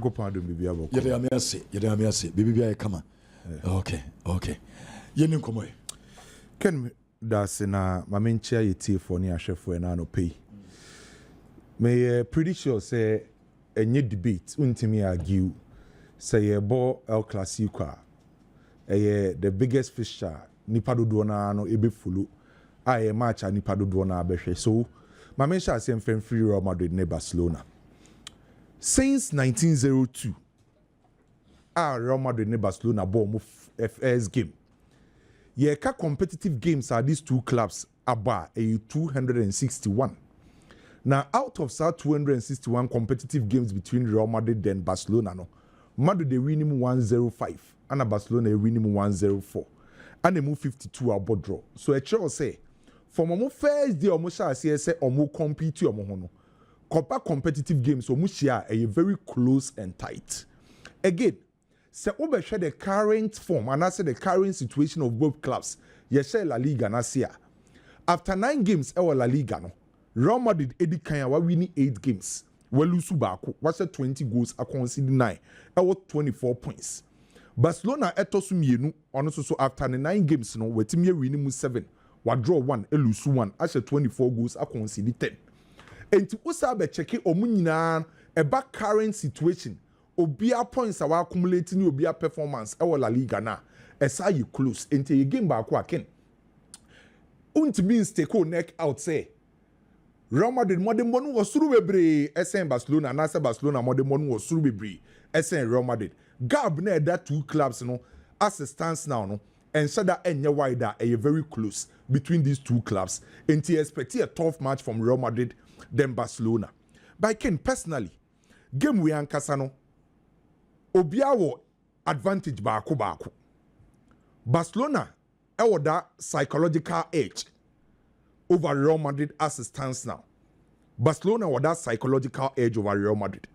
Go pardon me, be able. Yedamiase, baby, come on. Okay. Yenim komo. Ken that's na my main chair yeti for ni ahwe for na no pay. May pretty sure say any debate untimi argue say ye ball El Clasico the biggest fixture nipa dodo na no ebe follow a match a nipa dodo na abehwe. So my main shall say free Real Madrid ne Barcelona. Since 1902, Real Madrid and Barcelona ball first game. Competitive games are these two clubs about a 261. Now, out of 261 competitive games between Real Madrid and Barcelona, Madrid they win him 105, and Barcelona they win him 104, and they move 52 about draw. So a chair say, for my first day, almost I say almost compete your compare competitive games so mushia are very close and tight. Again, se obe share the current form and I say the current situation of both clubs. Yes, La Liga na sia. After 9 games, La Liga no. Real Madrid edi kanya wa winning 8 games. We lose baako. What's 20 goals a concede 9. 24 points. Barcelona etosu mienu ono so after the 9 games no wetimi winning 7. Wa draw 1, lose 1. Ashe 24 goals a concede 10. And to also be checking omunyina about current situation, obia points are accumulating obia performance La Liga na esa you close into your game back again. Unti means take neck out say Real Madrid modern monu was through bebre SN Barcelona and asa Barcelona modern monu was through bebre SN Real Madrid. Gab na that two clubs no as it stands now no and so that any wider a very close between these two clubs. And you expect a tough match from Real Madrid than Barcelona. But I can personally, game we ankasano, obiawo advantage baako. Barcelona, that psychological edge over Real Madrid as it stands now. Barcelona with that psychological edge over Real Madrid.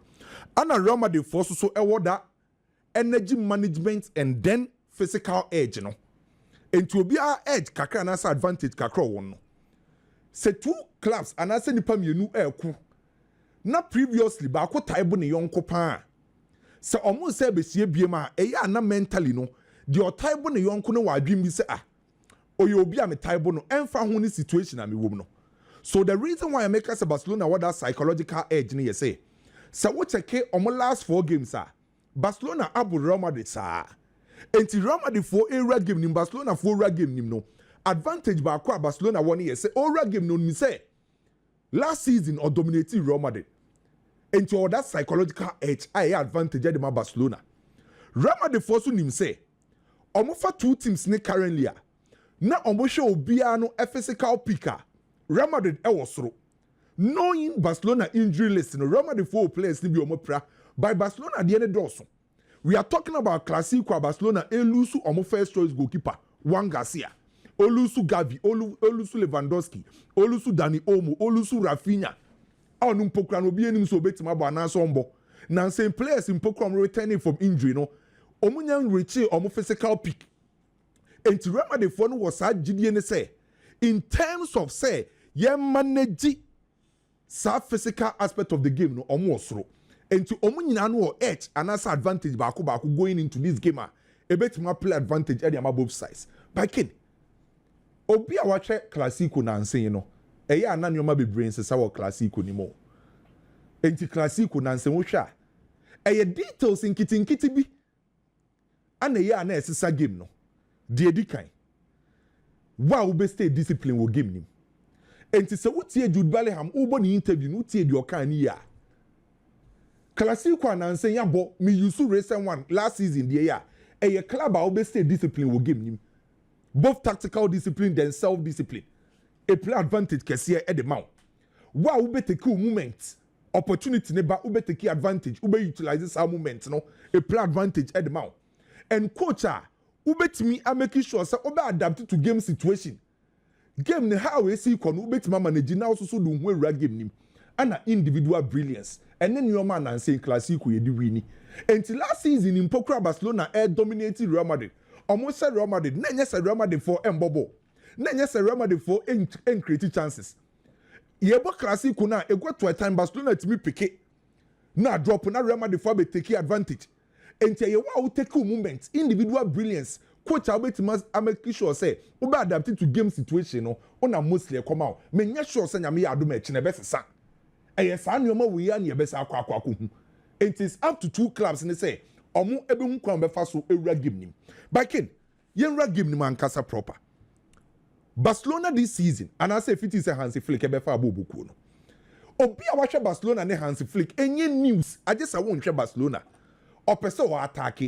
And Real Madrid forces so that energy management and then physical edge, you know. And to be our edge, kakra and as advantage kakra one. Say two clubs and I say nipa mienu ku. Na previously ba ko taibo ne yonko pa. Se omo se besie biema eya na mentally no. The taibo ne yonko no wa adwim bi se oye obi a me taibo no emfa ho ni situation a me wom no. So the reason why I make us Barcelona what that psychological edge ni say. Se wo check omo last 4 games Barcelona abu Real Madrid sa. Enti Real Madrid for area game nim Barcelona for area game nim no. Advantage ba kwa Barcelona one year say area game no me say last season or dominating Real Madrid. Enti all that psychological edge I advantage at Barcelona. Real Madrid for so nim say omo fa 2 teams ne currently na omo show bia no physical picker. Real Madrid e was through. Knowing Barcelona injury list no Real Madrid 4 players ni bi omo pra by Barcelona the end doso. We are talking about Clasico Barcelona elusu omo first choice goalkeeper Juan Garcia, Olusu Gavi, Olusu Lewandowski, Olusu Dani Olmo, Olusu Rafinha. Onu mpokra no bi enim so betima ba na so mbo. Na same players mpokra returning from injury no. Omo nyan reach omo physical peak. And Real Madrid for no was agidie ne say in terms of say ye manage sa physical aspect of the game no omo osoro. And to omunyina no edge and as advantage baako going into this game a bit more play advantage at the both sides. But kin obi a watch Clasico na nse you know eya ananyoma be brain se sawo Clasico ni mo enti Clasico na nse wo hwa eye details nkiti bi ana eya na esesa game no de edikan wa wo be stay discipline wo game nim enti se wotie Jude Bellingham wo bo ni interview no tie de okan ni ya Clasico ananse yabo me use recent one last season the year a club will stay discipline will give him both tactical discipline and self-discipline. A play advantage kesiye at the mount. Wa ube take moment opportunity neba ube take advantage ube utilizes our moment no a play advantage at the mount. And coach ube to me I making sure say ube adapted to game situation. Game ne how we see kon ube to manage now so do we game nim. And individual brilliance. And then your man and say Clasico ye di wini. Until last season in Pokra Barcelona dominated Real Madrid. Almost said Real Madrid. Nenya said Real Madrid for Mbobo. Nenya said Real Madrid for creative chances. Yebo Clasico na e go to a time Barcelona to me pick na drop na Real Madrid for be take advantage enti ye wa take movement individual brilliance coach Albert make sure say we be adapted to game situation no una mostly come out me nya sure say nyame ya adom e chi na be sesa eye sa nneoma we ya na ye be sa akwa hu it is up to 2 clubs and they say omo ebe hu kwan be fa so ewura game nim bakin ye nwura game nim ankasa proper Barcelona this season and I say if it is a Hansi Flick ebe fa aboboku no obi a watch Barcelona ne Hansi Flick enye news I just won hwe Barcelona o pese o attack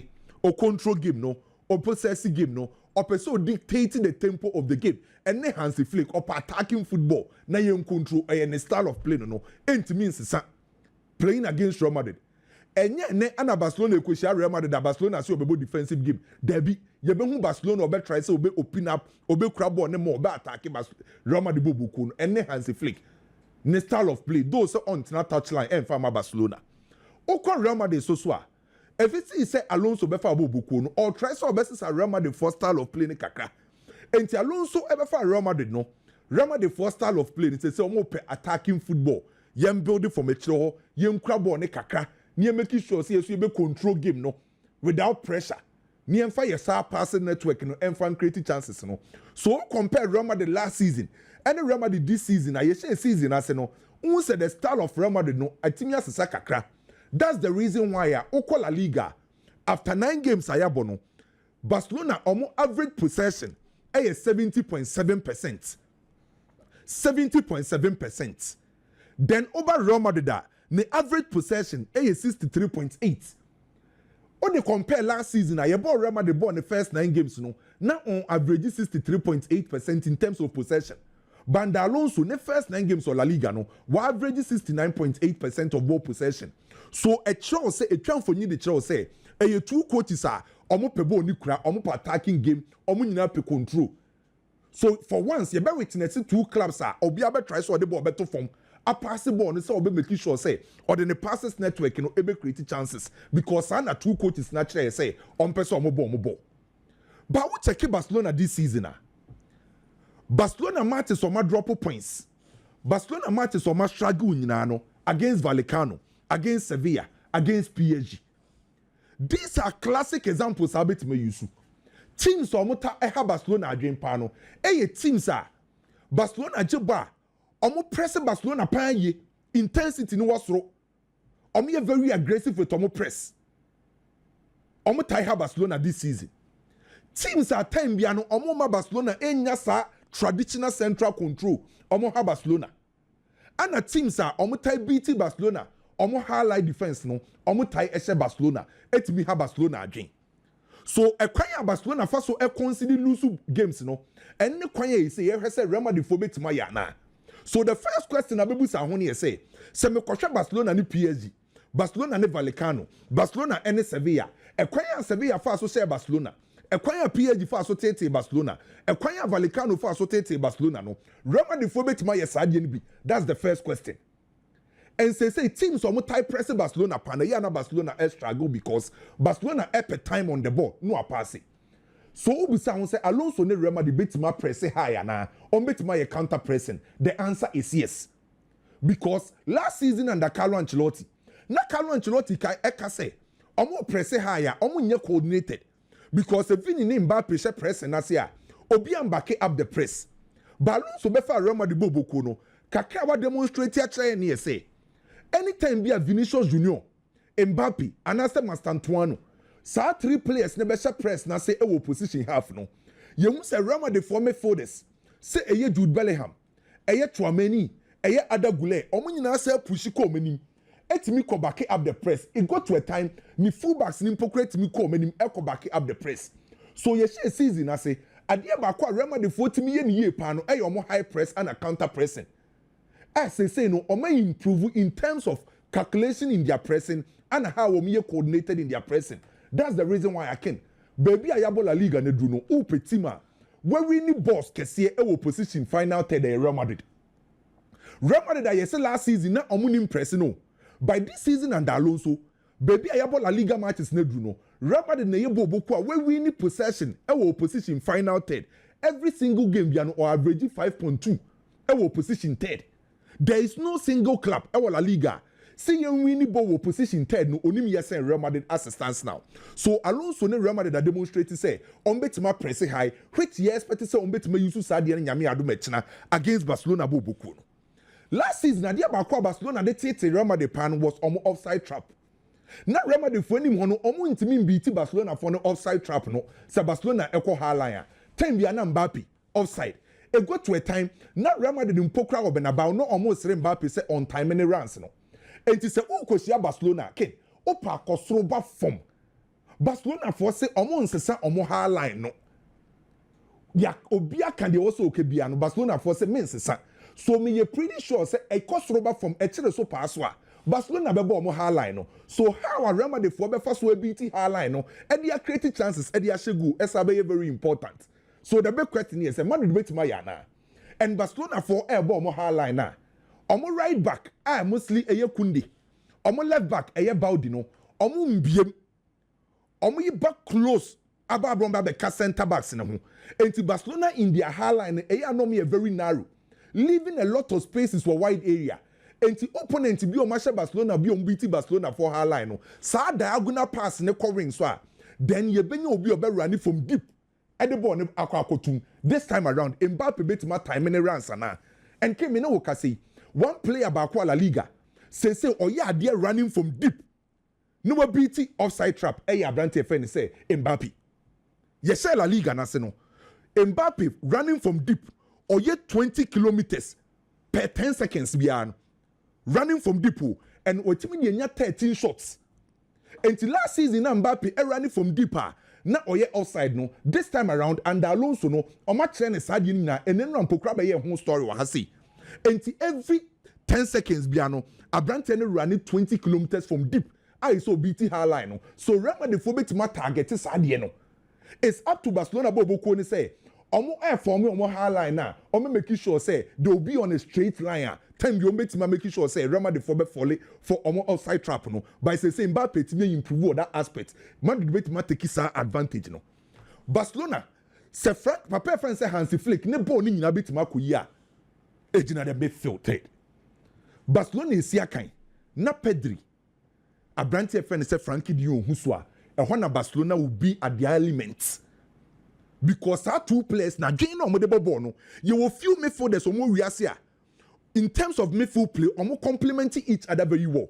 o control game no o possess game no o pese o dictating the tempo of the game and ne Hansi Flick o attacking football na ye control and style of play no enti means playing against Real Madrid enye ne ana Barcelona ekweshia Real Madrid da Barcelona say obebo defensive game debi ye be hu Barcelona obe try say obe open up obe kura ball ne more obe attack Real Madrid bobuku no ene Hansi Flick ne style of play those on tina touchline en fama Barcelona okon Real Madrid so a if it say Alonso be fa bobuku no or try so obe say Real Madrid for style of play ne kakra enti Alonso ebe fa Real Madrid no Real Madrid for style of play ne say omo pe attacking football yem building from a chiro yem kura ball ne kakra near making sure see you be control game no without pressure. Near fire your star passing network no and fan creating chances no. So compare Real Madrid last season and the Real Madrid this season. I say season I say no. Who said the style of Real Madrid no? I think that's a kakra. That's the reason why Oko La Liga after 9 games ayabono Barcelona almost average possession is 70.7%. 70.7%. Then over Real Madrid the average possession is 63.8. When they compare last season, I bought Real Madrid in the first 9 games, no. Now on average 63.8% in terms of possession. But Alonso, in the first 9 games of La Liga, no, we average 69.8% of ball possession. So a chow say a chow for you the chow say, a 2 coaches are almost pe ball ni kura, almost attacking game, almost nyina pe control. So for once, you better witness 2 clubs are obi abe try so the ball better form. A passing ball, and so be making sure say, or the passes network, you know, able create chances because I 2 coaches naturally say on person mo ball. But we check Barcelona this season. Barcelona matches on my drop points. Barcelona matches on my struggle against Vallecano, against Sevilla, against PSG. These are classic examples I bet me use. Teams or mota eha Barcelona adwen pano. Teams are Barcelona jeba. Omo press Barcelona pan ye intensity no wasro. Omo ye very aggressive with omo press. Omo tie Barcelona this season. Teams are time biano omo ma Barcelona enya sa traditional central control. Omo ha Barcelona. Ana teams are omo tie BT Barcelona. Omo highlight defense no. Omo tie eshe Barcelona. Etimi ha Barcelona adwen. So a kwanya Barcelona faso e consider lose games no. Enne kwanya yi say ye say Real Madrid fo betima ya na. So the first question abebu sa ho ne say me kwahwe Barcelona ni PSG, Barcelona ni Vallecano, Barcelona ene Sevilla. Ekwanya Sevilla fa so say Barcelona. Ekwanya PSG fa so tete Barcelona. Ekwanya Vallecano fa so tete Barcelona no. Real Madrid fo betima ye sa de ni bi. That's the first question. And say teams omo type press Barcelona pan ya na Barcelona struggle because Barcelona epe time on the ball no a pass. So obisa won say Alonso ne Real Madrid betima press high na on betima ye counter pressing. The answer is yes. Because last season under Carlo Ancelotti kai eka say omo press high omo nye coordinated because if you need Mbappe she press na say obi ambake up the press. But Alonso be fa Real Madrid boboku no kakra wa demonstrate a try ne say anytime be a Vinicius Junior, Mbappe, and I say Mastantuano. Sa 3 players never shall press na say ewo position half no. You say Real Madrid former forwards. Say eye Jude Bellingham, eye Tchouaméni, eye Ada Goulet. Omo nyina say push ko menim. Etimi ko back up the press. It got to a time me fullbacks ni hypocrite mi ko menim e ko back up the press. So ye share season I say ade ba kwa Real Madrid 40 million ye pa no eye omo high press and a counter pressing. I say no omo improve in terms of calculation in their pressing and how omo coordinated in their pressing. That's the reason why I can. Baby ayabo La Liga ne do no upetima. Where we need boss kesiye ewo position final third Real Madrid. Real Madrid I say last season na omo impress no. By this season and Alonso, baby ayabo La Liga matches ne do no. Real Madrid ne yebo boku where we need possession ewo position final third. Every single game biano or average 5.2 ewo position third. There is no single club ewo La Liga. See you winning ball position 10 no onim yesen Real Madrid as it stands now. So Alonso ne Real Madrid that demonstrated say on betima press high, which you expect say on betima use Sadia and Yami Adumechina against Barcelona.Barca. Last season, Nadia Bakwa Barcelona de Tete Real Madrid pan was on offside trap. Na Real Madrid for any one omo intimi beat Barcelona for no offside trap no. Sa Barcelona echo halaya. Time.Mbappe offside. It got to a time na Real Madrid mpokra obenaba no almost Mbappe say on time any runs no. And it say o kosia Barcelona ken opa kosroba form. Barcelona for say omo nsesa omo halline no. Ya obia kan de also okebia no Barcelona for say mensesa. So me you pretty sure say a kosroba form e kire so paaswa. Barcelona bebo omo halline no. So how a Real Madrid for be first we beat halline no. E dia create chances e dia shegu e very important. So the big question is, Madrid wait my yana, and Barcelona for air ball more high line na. Omo right back, mostly a Kundi. Omo left back, a Baudino. Omo mbiem. Omo ye back close. Aba bromba be center backs in home. And to Barcelona in their high line, a very narrow, leaving a lot of spaces for wide area. And the opponent to be on Masha Barcelona, be on BT Barcelona for high line. Sa diagonal pass in the covering so. Then you will be running from deep. Edebon akwakotum this time around Mbappe bet my time in runs na and came in okase one player ba kwa La Liga say oya ade running from deep no beat offside trap abrante fan say Mbappe yes La Liga na se no Mbappe running from deep oye 20 kilometers per 10 seconds bian running from deep and otimi nya 13 shots until last season Mbappe running from deeper na oye outside no this time around and Alonso no oma train side na enenra mpokra be ye ho story wa hase enti every 10 seconds bia no abrante no running 20 kilometers from deep I so BT high line no so Real Madrid for betima target side no it's up to Barcelona.Barca ni say omo form omo high line na omo make sure say they will be on a straight line time you betima make sure say Real Madrid for be fall for omo outside trap no by say Mbappe to improve that aspect Madrid betima take sa advantage no Barcelona say Frank papa friend say Hansi Flick ne ball ni nyina betima ko yi a ejina the midfield third Barcelona is here kan na Pedri abrante friend say Frankie de Jong hu so a ehona na Barcelona will be at the elements because our two players na join no mo de ball no you will feel midfielders omo wiase a in terms of midfield play, omo complementing each other very well.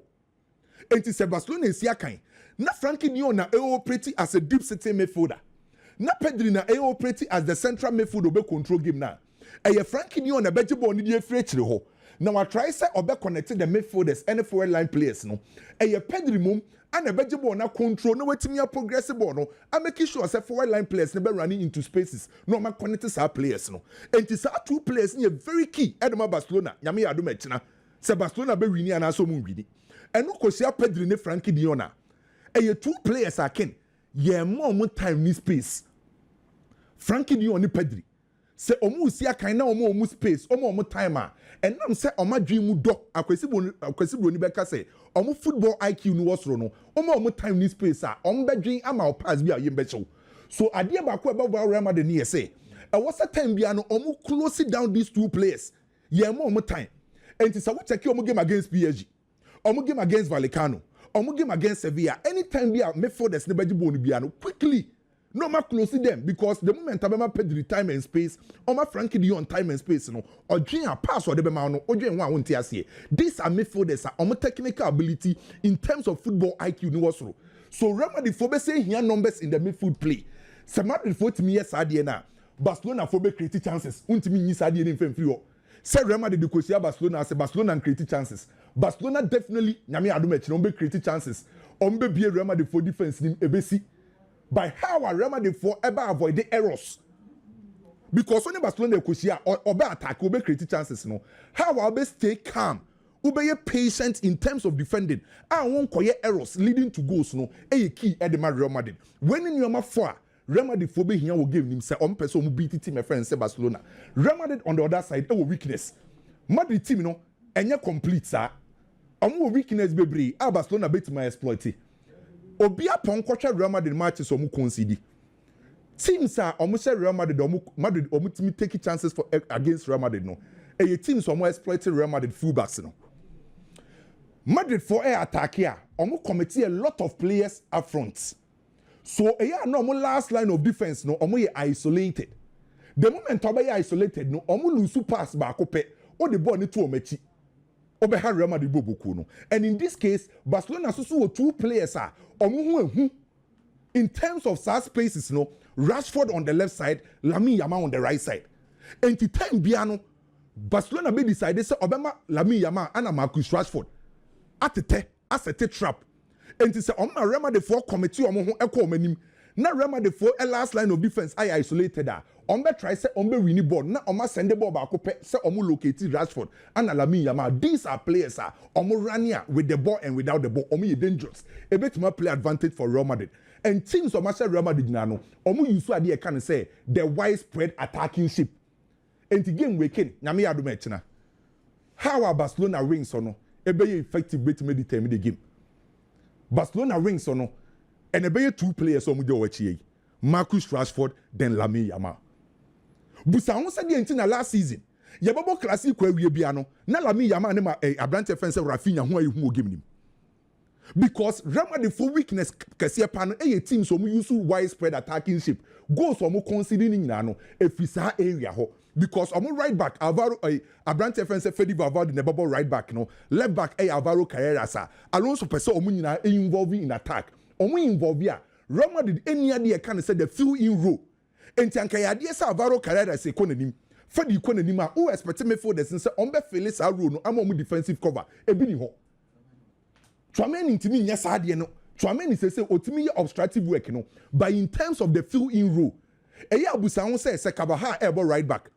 And it's Barcelona is here kind. Na Frankie de Jong na operate as a deep sitting midfielder. Na Pedri na operate as the central midfielder be control game na. Frankie de Jong na beji ball ni dey free chire ho. Now I try say obe connecting the midfielders and forward line players no. Pedri mum and a beji ball na control no wetimi progressive ball no. I make sure say forward line players never running into spaces. No man connecting our players no. And it's our two players ni very key Edema Barcelona. Nyame adu mechina. Se Barcelona be wini ana so mu wini. And no kosia Pedri ne Frankie de Jong na. Two players are ken. Ye more time ni space. Frankie de Jong ni Pedri. Se omu usia kan na omu space, omu timer. And nam say oma dream do akwesi bro ni beka say omu football IQ no wasro no. Omu time ni space a omu be dream ama pass bi a yembe show. So ade ba ko ebe Real Madrid ni say. E was a time bia no omu close down these two players. Ye more time. And it's a what check omu game against PSG. Omu game against Vallecano. Omu game against Sevilla. Anytime bia midfielders ne beji ball bia no quickly no ma close them because the moment Abema Pedri time and space, or my Frankie de Jong time and space, no, or dream a pass or the Bema or dream one won't see. These are midfielders are technical ability in terms of football IQ no was so Real Madrid for be say here numbers in the midfield play. Some Madrid for to me yes na Barcelona for be create chances. Untimi ni sadie in free. Say Real Madrid the coach Barcelona say Barcelona and create chances. Barcelona definitely nyame adom no be create chances. Be be Real Madrid for defense nim ebesi. By how a Real Madrid for ever avoid the errors. Because when Barcelona kusia or be attack, will be create chances no. How will be stay calm, will be patient in terms of defending. I won't call errors leading to goals no. A key at the Real Madrid. When in your four, Real Madrid for be here will give him say person will beat team my friend say Barcelona. Real Madrid on the other side, our weakness. Madrid team no, enya complete sir. Our weakness be Barcelona beat my exploit. Obia ponkwacha Real Madrid matches omu concede. Teams are almost Real Madrid omu take chances for against Real Madrid no. Teams omu exploiting Real Madrid fullbacks no. Madrid for air attack here, omo committee a lot of players up front. So no last line of defense no omo isolated. The moment omo isolated no omo lose pass back up or the ball ni to omechi. Obeha Real Madrid boboku no. And in this case, Barcelona so 2 players are omo in terms of size spaces no, Rashford on the left side, Lamine Yamal on the right side. And the time biano, Barcelona be decided say Obama Lamine Yamal and Marcus Rashford. As a trap. And to say Real Madrid for committee omo ho eko manim. Na Real Madrid for a last line of defense I isolated her. Ombe try say ombe win the ball. Na oma send the ball back up say omo locate Rashford and Lamine Yamal. These are players omo rania with the ball and without the ball. Omo dangerous. A bit more play advantage for Real Madrid. And teams of Real Madrid now, omo use what they can say the widespread attacking ship. And the game weekend, nyame adumechina. How are Barcelona wings or no? Ebe effective way to determine the game. Barcelona wings or no? And ebe 2 players omo de ochi. Marcus Rashford then Lamine Yamal. Busa won said the entina last season. Yababo classic kwa wie bia no. Na Lamine Yamal ne ma Abrante fence Rafinha ho ayi hu game nim. Because Real Madrid for weakness kese pan teams so use widespread attacking shape goals so considering no efisa area ho because right back Alvaro Abrante fence Fede Valverde ne bubble right back no left back Alvaro Carreras Alonso pese nyina involving in attack involve ya Real Madrid any ade can say the fill in row enti anka ya ade say Alvaro Carreras ekonanim Fede ekonanim a who expect me for the sense be Felix row no am defensive cover ebi ni ho Twamen intimi nya saade no. Twamen say otimi obstructive work no. But in terms of the fill in row, eya abusa won say Kabaha elbow right back.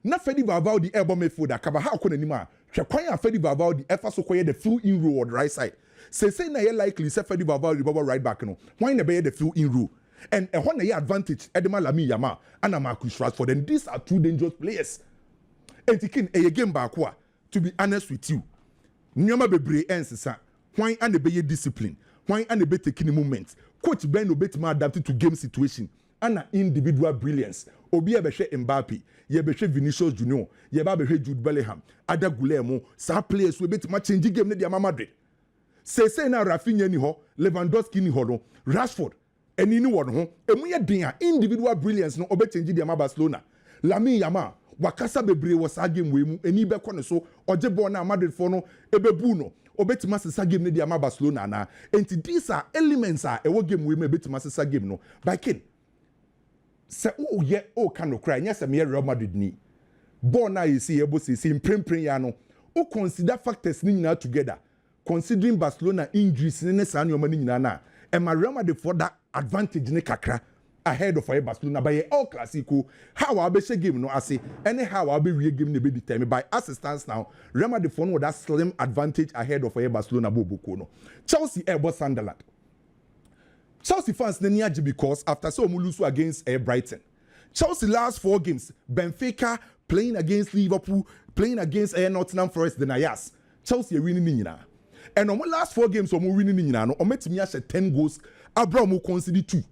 Na Fede Valverde elbow midfielder Kabaha ko nanima. Hwe kwan ya Fede Valverde efa so koye the fill in row on the right side. Say na ye likely say Fede Valverde elbow right back no. Why na be the fill in row? And e ho na ye advantage Edema Lamine Yamal and Marcus Rashford. And these are 2 dangerous players. And tikin e game back to be honest with you. Nyoma bebre ensesa. Why and the be discipline? Why and the be taking moments? Coach Ben obetima adapted to game situation and individual brilliance. Obi ebehwe Mbappe, ye behwe Vinicius Junior, ye ba behwe Jude Bellingham, Ada Guillermo, sa players we betima change game ne dia Madrid. Say na Rafinha ni ho, Lewandowski ni ho no, Rashford eni ni won ho, emu ye den individual brilliance no obe change dia Barcelona. Lamine Yamal wakasa bebre was a game we mu eni be kɔ ne so oje ball na Madrid for no ebebu no. Obetima sesa game ne dia Barcelona na enti these are elements ewo game we me betima sesa game no by kin se o ye o kan no cry nya se me Real Madrid ni ball na you see ebo see imprempren ya no o consider factors ni nyina together considering Barcelona injuries ne sa na o mani nyina na e ma Real Madrid for that advantage ne kakra ahead of Barcelona by all classico how I be game no ase anyhow I be real game ne be determined by assistance now Real Madrid for no that slim advantage ahead of Barcelona boboko no Chelsea ebo Sunderland Chelsea fans ne niaje because after so lose against Brighton Chelsea last 4 games Benfica playing against Liverpool playing against Nottingham Forest the Nayas Chelsea winning nyina and on last 4 games omo winning nyina no ometimi a 10 goals abra omo concede 2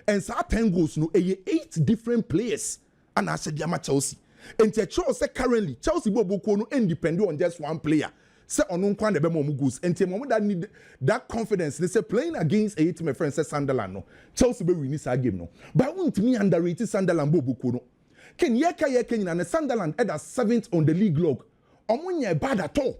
and so 10 goals no 8 different players and I said Yama Chelsea and Chelsea currently Chelsea boboko no independent on just 1 player say on kwan be mo goals and mom that need that confidence they say playing against a team friend say Sunderland no Chelsea be win this game no but won't me underrate Sunderland boboko no ken yeka nyina na Sunderland at 7th on the league log omunya bad at all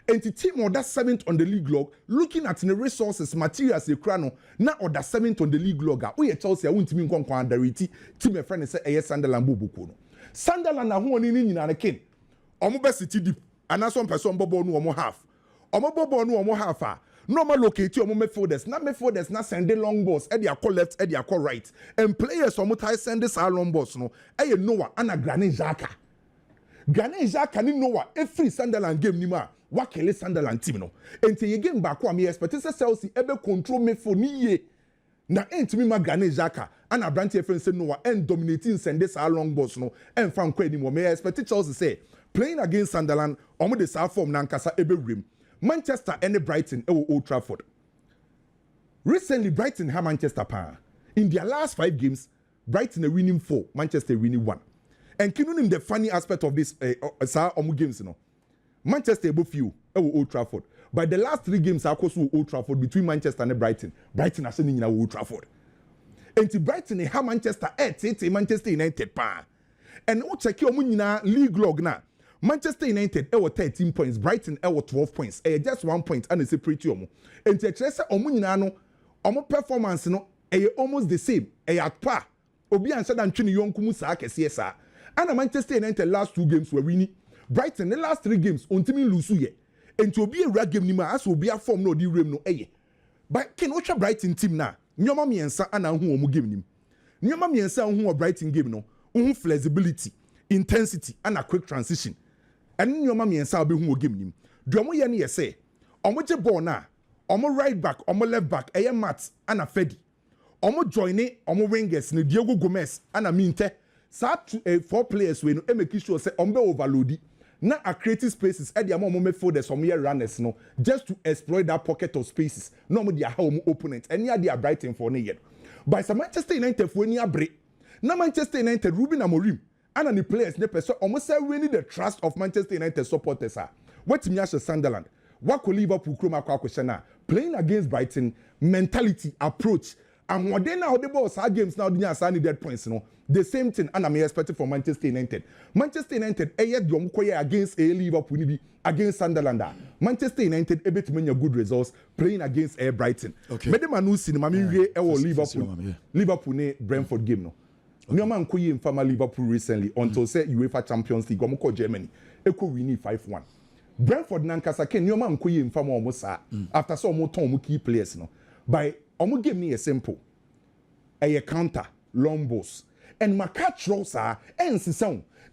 and the team or that 7th on the league log looking at the resources materials e kra no na or that 7th on the league log we Chelsea won't me nkwa underrate team friend say Sunderland boboko no Sunderland na ho ni nyina na ken omo be city deep and some person bobo no omo half omo bobo no omo half normal locate omo midfielders na send the long balls e dia call left e dia call right and players omo tie send this long balls no e Noah ana Granit Xhaka ni Noah every Sunderland game ni ma wakele Sunderland team no enti ye game back am expect say Chelsea ebe control midfield ni ye na entimi ma Granit Xhaka ana Branty friend say Noah and dominating send this long balls no and fan kwa ni mo me expect Chelsea say playing against Sunderland omo de sa form na nkasa ebe wrem Manchester and Brighton ewo Old Trafford recently Brighton have Manchester pa in their last 5 games Brighton are winning 4 Manchester winning 1 and kinunim the funny aspect of this omo games no Manchester ebo few ewo Old Trafford But the last 3 games are also Old Trafford between Manchester and Brighton. Brighton are sending in Old Trafford. And Brighton have Manchester Manchester United pa. And we check your league log now. Manchester United 13 points, Brighton 12 points. Just 1 point and separate you. And to check no performance no almost the same. At par. Obi answer than Chini Yonkumu sa kesiesa. And Manchester United last 2 games were winning. Brighton the last 3 games untimi lose ye. And to be a rag game nima as will be a form no di rem no eye. But can watch a Brighton team na. Nyoma miensa ana hu omu game nim. Nyoma miensa hu a Brighton game no. Flexibility, intensity and a quick transition. And nyoma miensa be hu game nim. Domo ye ne say. Omo je ball na. Omo right back, omo left back, eye Matt and a Fedi. Omo joine, omo wingers ni Diego Gomez and a Minte. Sa 4 players we no make sure say ombe overload. Na a creative spaces e dia mo me for the some year runners no just to exploit that pocket of spaces. No mo dia how opponent. Any dia Brighton for ne yet. By some Manchester United for any abre. Na Manchester United Ruben Amorim and the players ne person almost say we need the trust of Manchester United supporters are. What me as Sunderland. What could Liverpool chroma question na playing against Brighton mentality approach and what they now the boss our games now the dead points no the same thing and I'm expecting from Manchester United. Manchester United against a Liverpool against Sunderland. Manchester United able to make good results playing against Brighton. Okay. Medemanu cinema Liverpool ne Brentford game no. Nyoma nkoyi in former Liverpool recently until say UEFA Champions League omo Germany eko win 5-1. Brentford nankasa ken nyoma nkoyi in former omo sa after so omo ton omo key players no. By omo game ni simple. A counter long balls and my catch rolls are and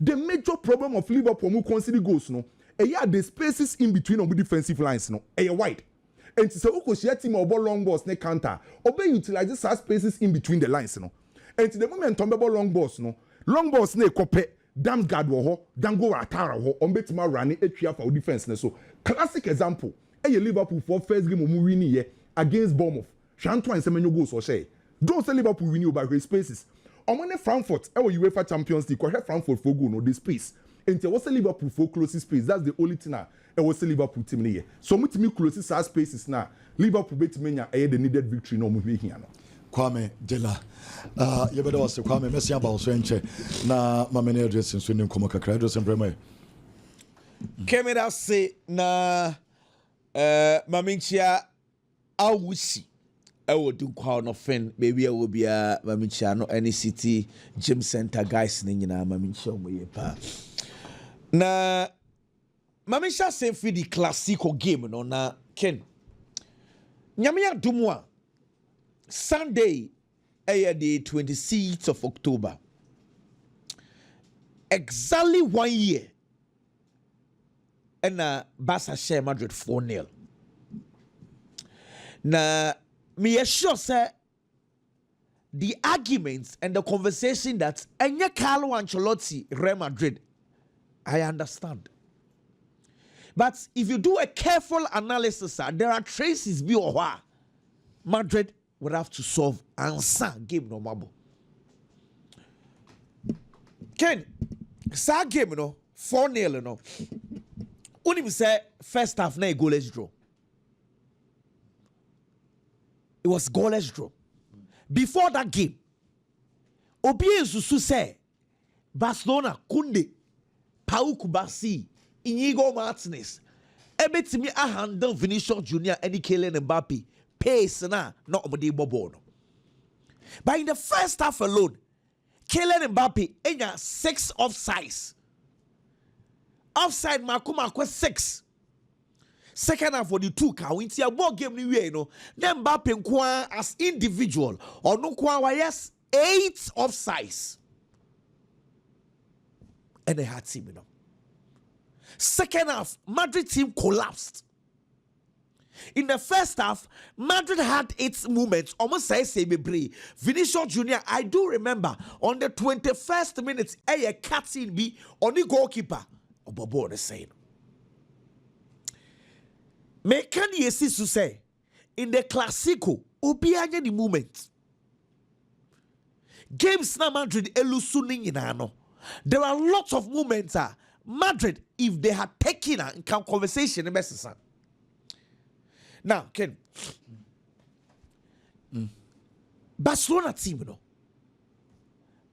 the major problem of Liverpool who consider goals no the spaces in between on defensive lines no wide and to say share team or long balls ne counter obey utilizes such spaces in between the lines no and to the moment on long balls ne kope dam guard wo ho dango atara ho on betima run etria for defense ne so classic example Liverpool for first game mu win here against Bournemouth Shantuan semenyo goals or say don't say Liverpool win you by great spaces. On Frankfurt, UEFA Champions League, Frankfurt for goal no the space. And there was a Liverpool for closest space. That's the only thing now. It was a Liverpool team here. So much me closest spaces now. Liverpool bet me the needed victory no movie here now. Kwame Jela. You better was Kwame Messi about so enche. Na mamene address so nim komo kakra address embrema. Kemeda say na maminchia awusi. I will do quite often. Maybe I will be a Mamichano, any city gym center guys in Mamicho. Na Mamisha say for the classical game, no na Ken. Nyamia Dumwa Sunday, the 26th of October. Exactly 1 year. And Barca share Madrid 4-0. Na me assure sir the arguments and the conversation that Enya Carlo Ancelotti Real Madrid, I understand. But if you do a careful analysis, there are traces be or what Madrid would have to solve and game no mabo. Ken, sa game no 4-0 no. Only say first half na goalless draw. It was goalless draw. Before that game, Obie Susu say Barcelona Kunde, Pau Kubasi, Inigo Martinez, ebetimi a handle Vinicius Junior and Kylian Mbappe pace na not omode bobo no. But in the first half alone, Kylian Mbappe enya 6 offsides. Offside Makuma 6. Second half for the 2 ka winti a ball game ni we no. Then Mbappe nkwa as individual or no kwa yes 8 offsides. And they had team, you know. Second half, Madrid team collapsed. In the first half, Madrid had its moments. Almost say Vinicius Junior, I do remember on the 21st minute, a cutting be on the goalkeeper. Obobo the same. Me can you see to say in the Clasico, obianya the moment. Games na Madrid elusuning in ano. There are lots of moments. Madrid, if they had taken a conversation, Now, Ken, Barcelona team,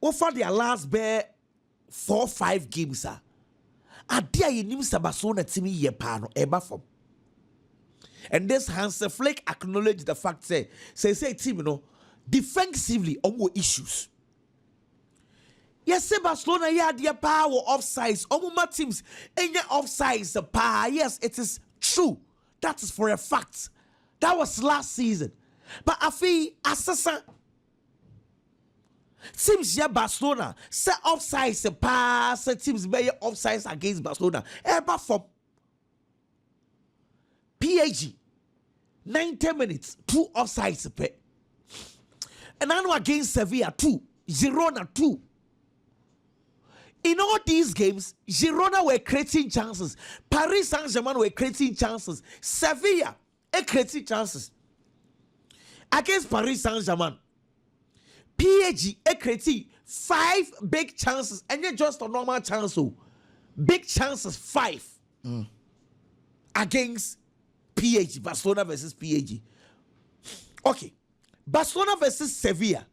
over their last 4-5 games, adia yenim sa Barcelona team ye pa no eba form. And this Hans Flick acknowledged the fact say team defensively omo issues. Yes, Barcelona ya dia power offsides. Omo teams enye offsides pa. Yes, it is true. That is for a fact. That was last season. But afi asasa teams ya Barcelona say offsides pa. Say teams be offsides against Barcelona. Eba form. PAG 90 minutes 2 offsides pe. And now against Sevilla 2, Girona 2. In all these games, Girona were creating chances. Paris Saint-Germain were creating chances. Sevilla creating chances. Against Paris Saint-Germain, PAG creating 5 big chances. And not just a normal chance. So big chances 5 against PAG. Barcelona versus PAG. Okay. Barcelona versus Sevilla.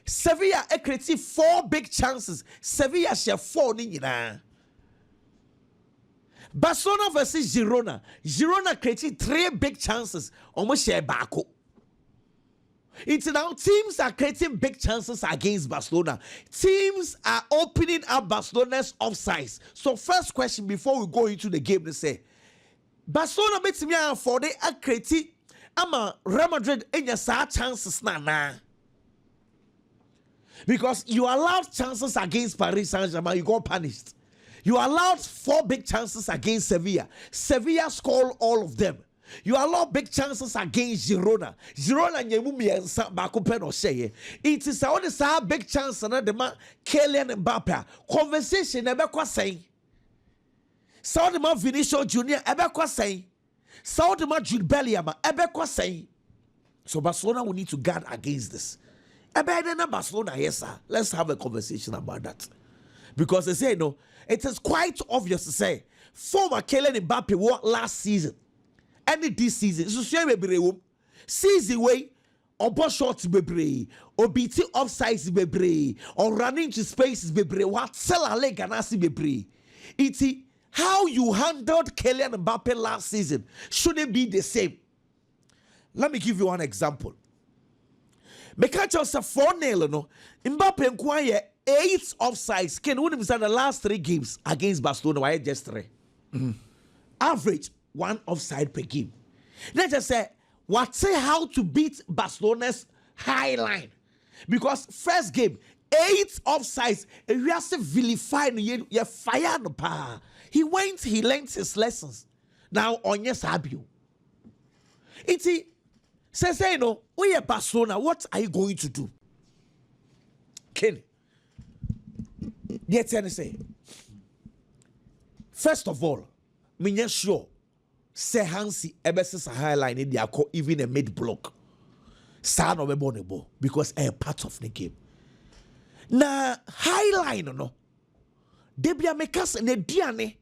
Sevilla created 4 big chances. Sevilla share 4 nina. Barcelona versus Girona. Girona created 3 big chances. Almost share bako. It's now teams are creating big chances against Barcelona. Teams are opening up Barcelona's offsides. So first question before we go into the game, they say Barcelona makes me for the creating ama Real Madrid in your chances na. Because you allowed chances against Paris Saint-Germain, you got punished. You allowed 4 big chances against Sevilla. Sevilla scored all of them. You allowed big chances against Girona. Girona nyemu bako pen or say it is all the big chance na the man Kylian Mbappe. Conversation ebe kwa saying. Saw the man Vinicius Junior ebe kwa saying. Saw the man Jude Bellingham ebe kwa saying. So Barcelona will need to guard against this. Barcelona, yes, sir. Let's have a conversation about that. Because they say, it is quite obvious to say, former Kylian Mbappe won last season. And this season, so share bebre season way, or ball shots bebre, or beating offsides bebre, or running to spaces bebre, what sell a leg and asi bebre. It's how you handled Kylian Mbappe last season shouldn't be the same. Let me give you one example. Mekacho sa 4-0 no. Mbappe nkwanye 8 offsides. Ken win him the last 3 games against Barcelona. Why just 3? Average 1 offside per game. Let's just say what say how to beat Barcelona's high line. Because first game 8 offsides. We are so vilified. You fire no pa. He learned his lessons. Now on your sabio. It's say we are Barcelona. What are you going to do? Ken, yet say. First of all, me sure say Hansi ebesis a high line in the even a mid block. Start of a ball because a part of the game. Na high line no. Debia mekas ne diane.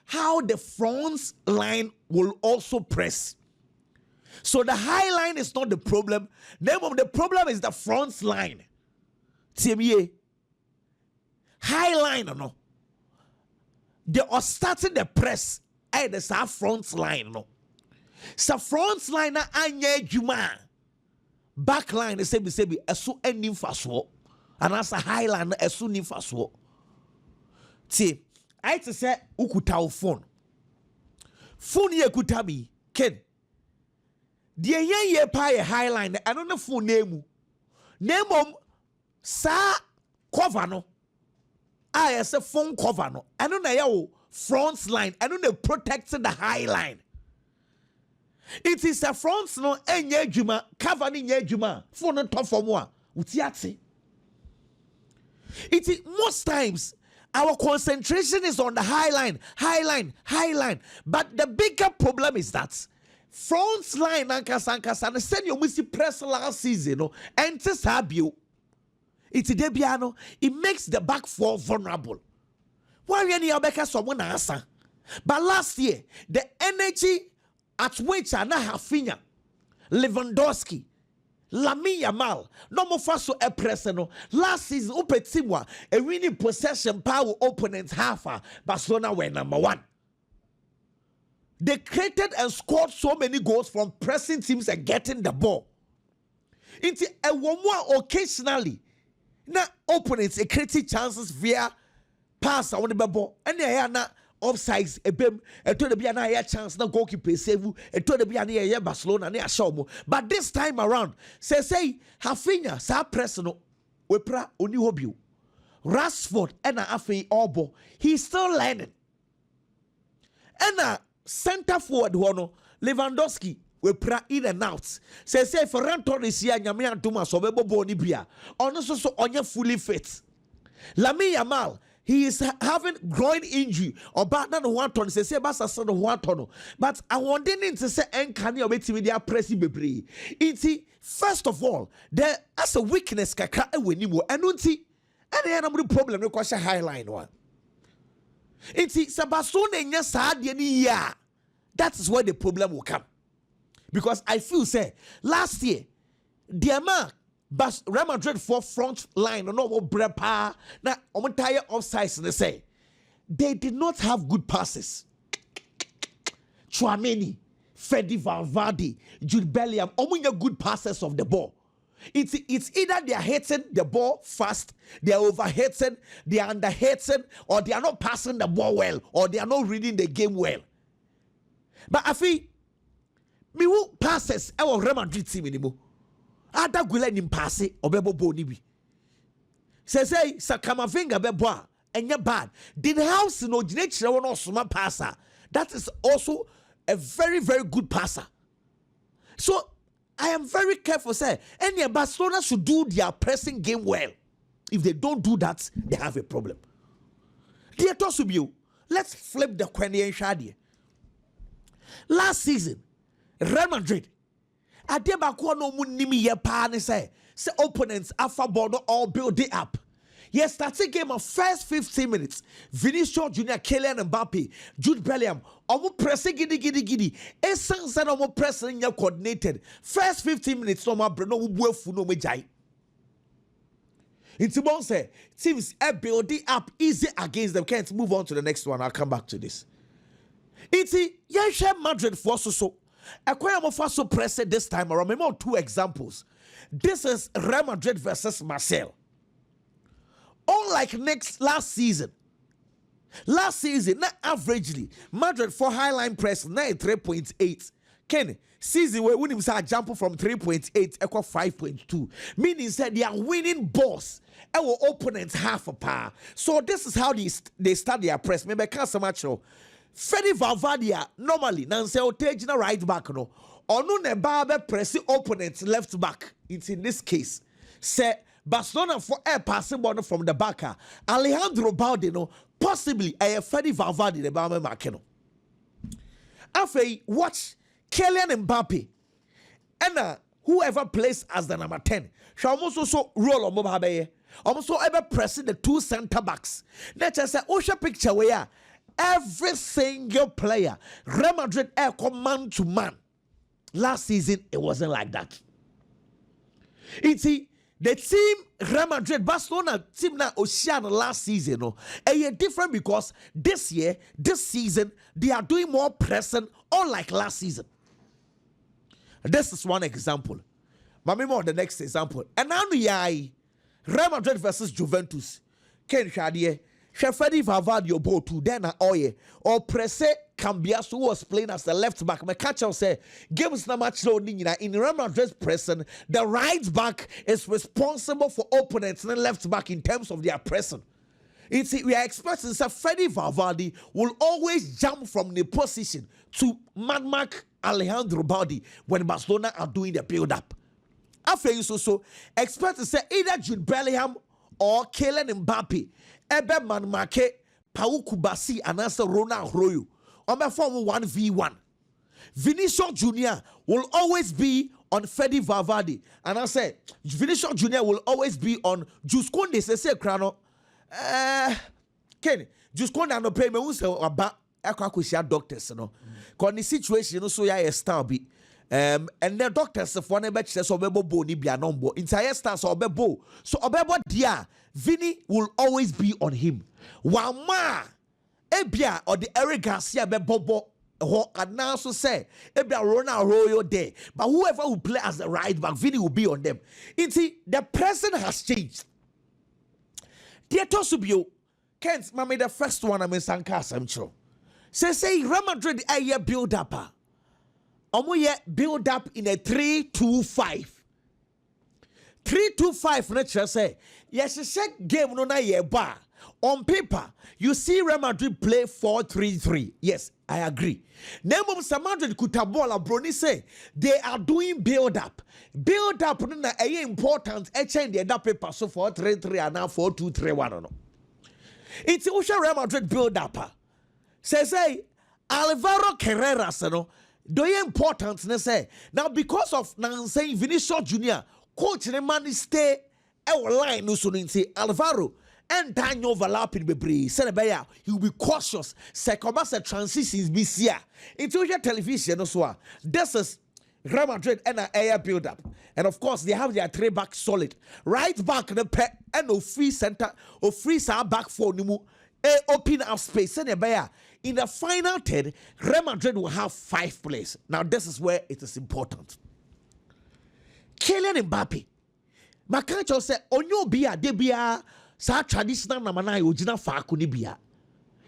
How the front line will also press. So the high line is not the problem. The problem is the front line. TMA. High line or no. They are starting the press. And there's a front line. No. So front line na anye juma. Back line they say esu ending faswo. And as a high line esu ni faswo. See, I to say ukuta phone. Phone ye kutami. Ken. The ye pie high line, I don't know full name. Name sa cover no. I say phone cover no. I don't know front line. I don't know protecting the high line. It is a front no enye juma cover ni nye juma phone no top for more. Utiati. It is most times our concentration is on the high line. But the bigger problem is that front line ankasa and send you missy press last season and this habio. It's a debiano. It makes the back four vulnerable. Why any Abeka someone answer? But last year, the energy at which na Rafinha, Lewandowski, Lamine Yamal, no more fast so a pressing. Last season, open team a winning possession power opponents half. Barcelona were number 1. They created and scored so many goals from pressing teams and getting the ball. Into a one more occasionally, now opponents creating chances via pass on the ball, and they are not offsides. A bim, a to the be an chance now goalkeeper save you, a to the be an Barcelona near Shomo. But this time around, say Rafinha, sa personal, wepra oni hobby. Rashford and a Afi Orbo, he's still learning. And center forward hono Lewandowski we pra in and out. Say Ferran Torres here nyame antuma so bebo boni bia. Ono so onye fully fit. Lamine Yamal, he is having groin injury. Or back na no one ton say basa so no one ton. But I want them to say enkani obetimi dia press bebre. Inti first of all, there as a weakness kakra ewenimo. Enu nti ene na mo problem no kwasha highline one. Inti Barcelona nya saade ni ya. That is where the problem will come. Because I feel say last year the Real Madrid for front line no more brepa na entire offsides they say they did not have good passes. Tchouaméni, Fede Valverde, Jude Bellingham, omunya good passes of the ball. It's either they are hitting the ball fast, they are overhitting, they are underhitting, or they are not passing the ball well, or they are not reading the game well. But I feel me who passes our Real Madrid team anymore. Ada gule ni mpase obebo bo ni bi. Say Sakamavinga bebo enye bad. Did house no gine kire won osoma passer. That is also a very very good passer. So I am very careful say any Barcelona should do their pressing game well. If they don't do that, they have a problem. Dear Tosubiu, let's flip the coin and shadi. Last season, Real Madrid, Adebako no munimi ye pa ne say opponents alpha board all build it up. Yes, that's a game of first 15 minutes. Vinicius Junior, Kylian Mbappe, Jude Bellingham, almost pressing giddy. Essence and almost pressing your coordinated. First 15 minutes, no more Bruno Wufu no mejai. It's about say teams build it up easy against them. Can't move on to the next one. I'll come back to this. It's Yesha Madrid for so. Acquire so press this time around. Remember 2 examples. This is Real Madrid versus Marseille. Unlike last season, not averagely, Madrid for highline press 3.8. Kenny, season where when he jump from 3.8 equal 5.2, meaning that they are winning balls. Our opponents half a par. So this is how they start their press. Maybe I can't so much. Fede Valverde normally nanse otegina right back no onu ne ba be press opponents left back. It's in this case say Barcelona for air passing ball from the back. Alejandro Balde no possibly a Fede Valverde the ba me mark no. After watch Kylian Mbappe and whoever plays as the number 10 shall also roll on mobile. Almost ever pressing the 2 center backs. Let's just say Osha picture where every single player Real Madrid air man to man. Last season it wasn't like that. It's the team Real Madrid Barcelona team na Ocean last season no different because this season they are doing more pressing unlike last season. This is one example. Mami more the next example. And now Real Madrid versus Juventus. Ken Shadie Fede Valverde ball to then or Presse Cambiaso was playing as the left back. My catcher say games na match in Real Madrid's pressing. The right back is responsible for opponents and left back in terms of their pressing. We are expecting that Fede Valverde will always jump from the position to mark Alejandro Balde when Barcelona are doing the build-up. After you so expect to say either Jude Bellingham or Kylian Mbappe ebe man marke Pau Kubasi and answer Ronald Royo on my form 1v1. Vinicius Junior will always be on Fede Valverde and I say Vinicius Junior will always be on Jusconde say Krano Ken Jusconde no pay me who say about ekwakosia doctors no cause the situation no so ya star bi and the doctors for na be kire so obebo ni bia no mbo entire star so obebo so obebo dia Vini will always be on him wama ebia or the Eric Garcia be bobo and now so say ebia Ronald Arroyo there but whoever will play as the right back Vini will be on them. The person has changed. Dear Tosubio Kent mama the first one I'm in Sanka Central. Say Real Madrid a year build up. Omo build up in a 3-2-5. 3-2-5 nature say yes game no na ye bar. On paper, you see Real Madrid play 4-3-3. Yes, I agree. Nemo Madrid kutabola broni say they are doing build up. Build up na important. Change the paper so 4-3-3 and now 4-2-3-1 no. It's Usha Real Madrid build up. Say Alvaro Carreras no. Do you important ne say now because of now saying Vinicius Junior coach the man stay line no so say Alvaro and Daniel overlapping bebre Senebeya he will be cautious say commerce transitions be here into your television no so this is Real Madrid and an air build up and of course they have their three back solid right back the pet and no free center or free side back four nimu open up space Senebeya. In the final third, Real Madrid will have 5 players. Now, this is where it is important. Kylian Mbappe. Makancho say, "Onyo bia de bia sa traditional namana ojina faako ni bia."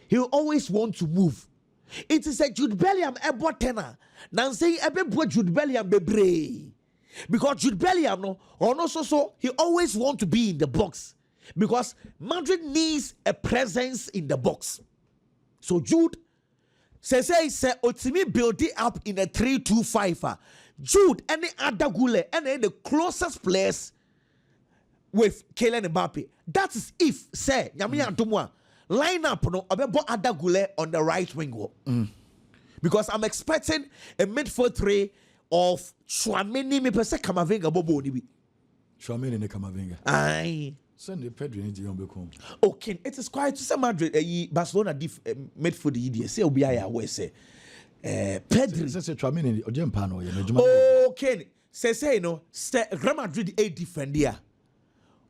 He will always want to move. It is a Jude Bellingham ebo tenor. Now say ebe Jude Bellingham bebre. Because Jude Bellingham no, or no so he always want to be in the box because Madrid needs a presence in the box. So Jude say Otimi build it up in a 3-2-5. Jude any other gule and the closest players with Kylian Mbappe. That is if say Yami Antumwa line up no obebo other gule on the right wing. Because I'm expecting a midfield three of Chouameni me pese Kamavinga bobo ni bi. Chouameni ne Kamavinga. Aye. Send the Pedro into your become. Okay, it is quite to say Madrid Barcelona midfield the say obi aya we say Pedro say Chouameni ojempa no ye. Okay, say no Real Madrid a defender.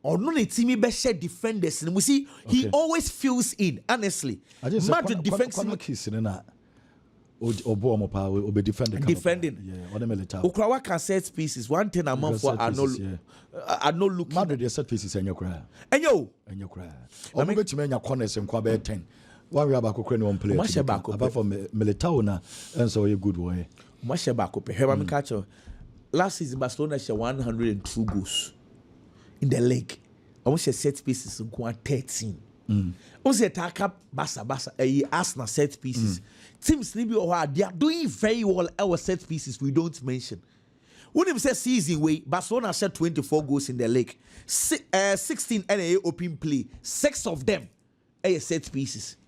Or no team be share defenders. We see he always fills in honestly. Madrid defense defending. Yeah, Ukrawa can set pieces. One thing a month for I no look. Madrid they set pieces in your cry. And yo. I mean, to many corners and Quabe 10. Why we are back one player. Apart from Militao and so a good way. Mashabako, Herman Catcher. Last season Barcelona share 102 goals in the league. I want to set pieces in 13. Also attack up Basa Arsenal set pieces. Teams they are doing very well our set pieces we don't mention. When you say season way, Barcelona set 24 goals in the league. 16 NA open play. 6 of them are set pieces.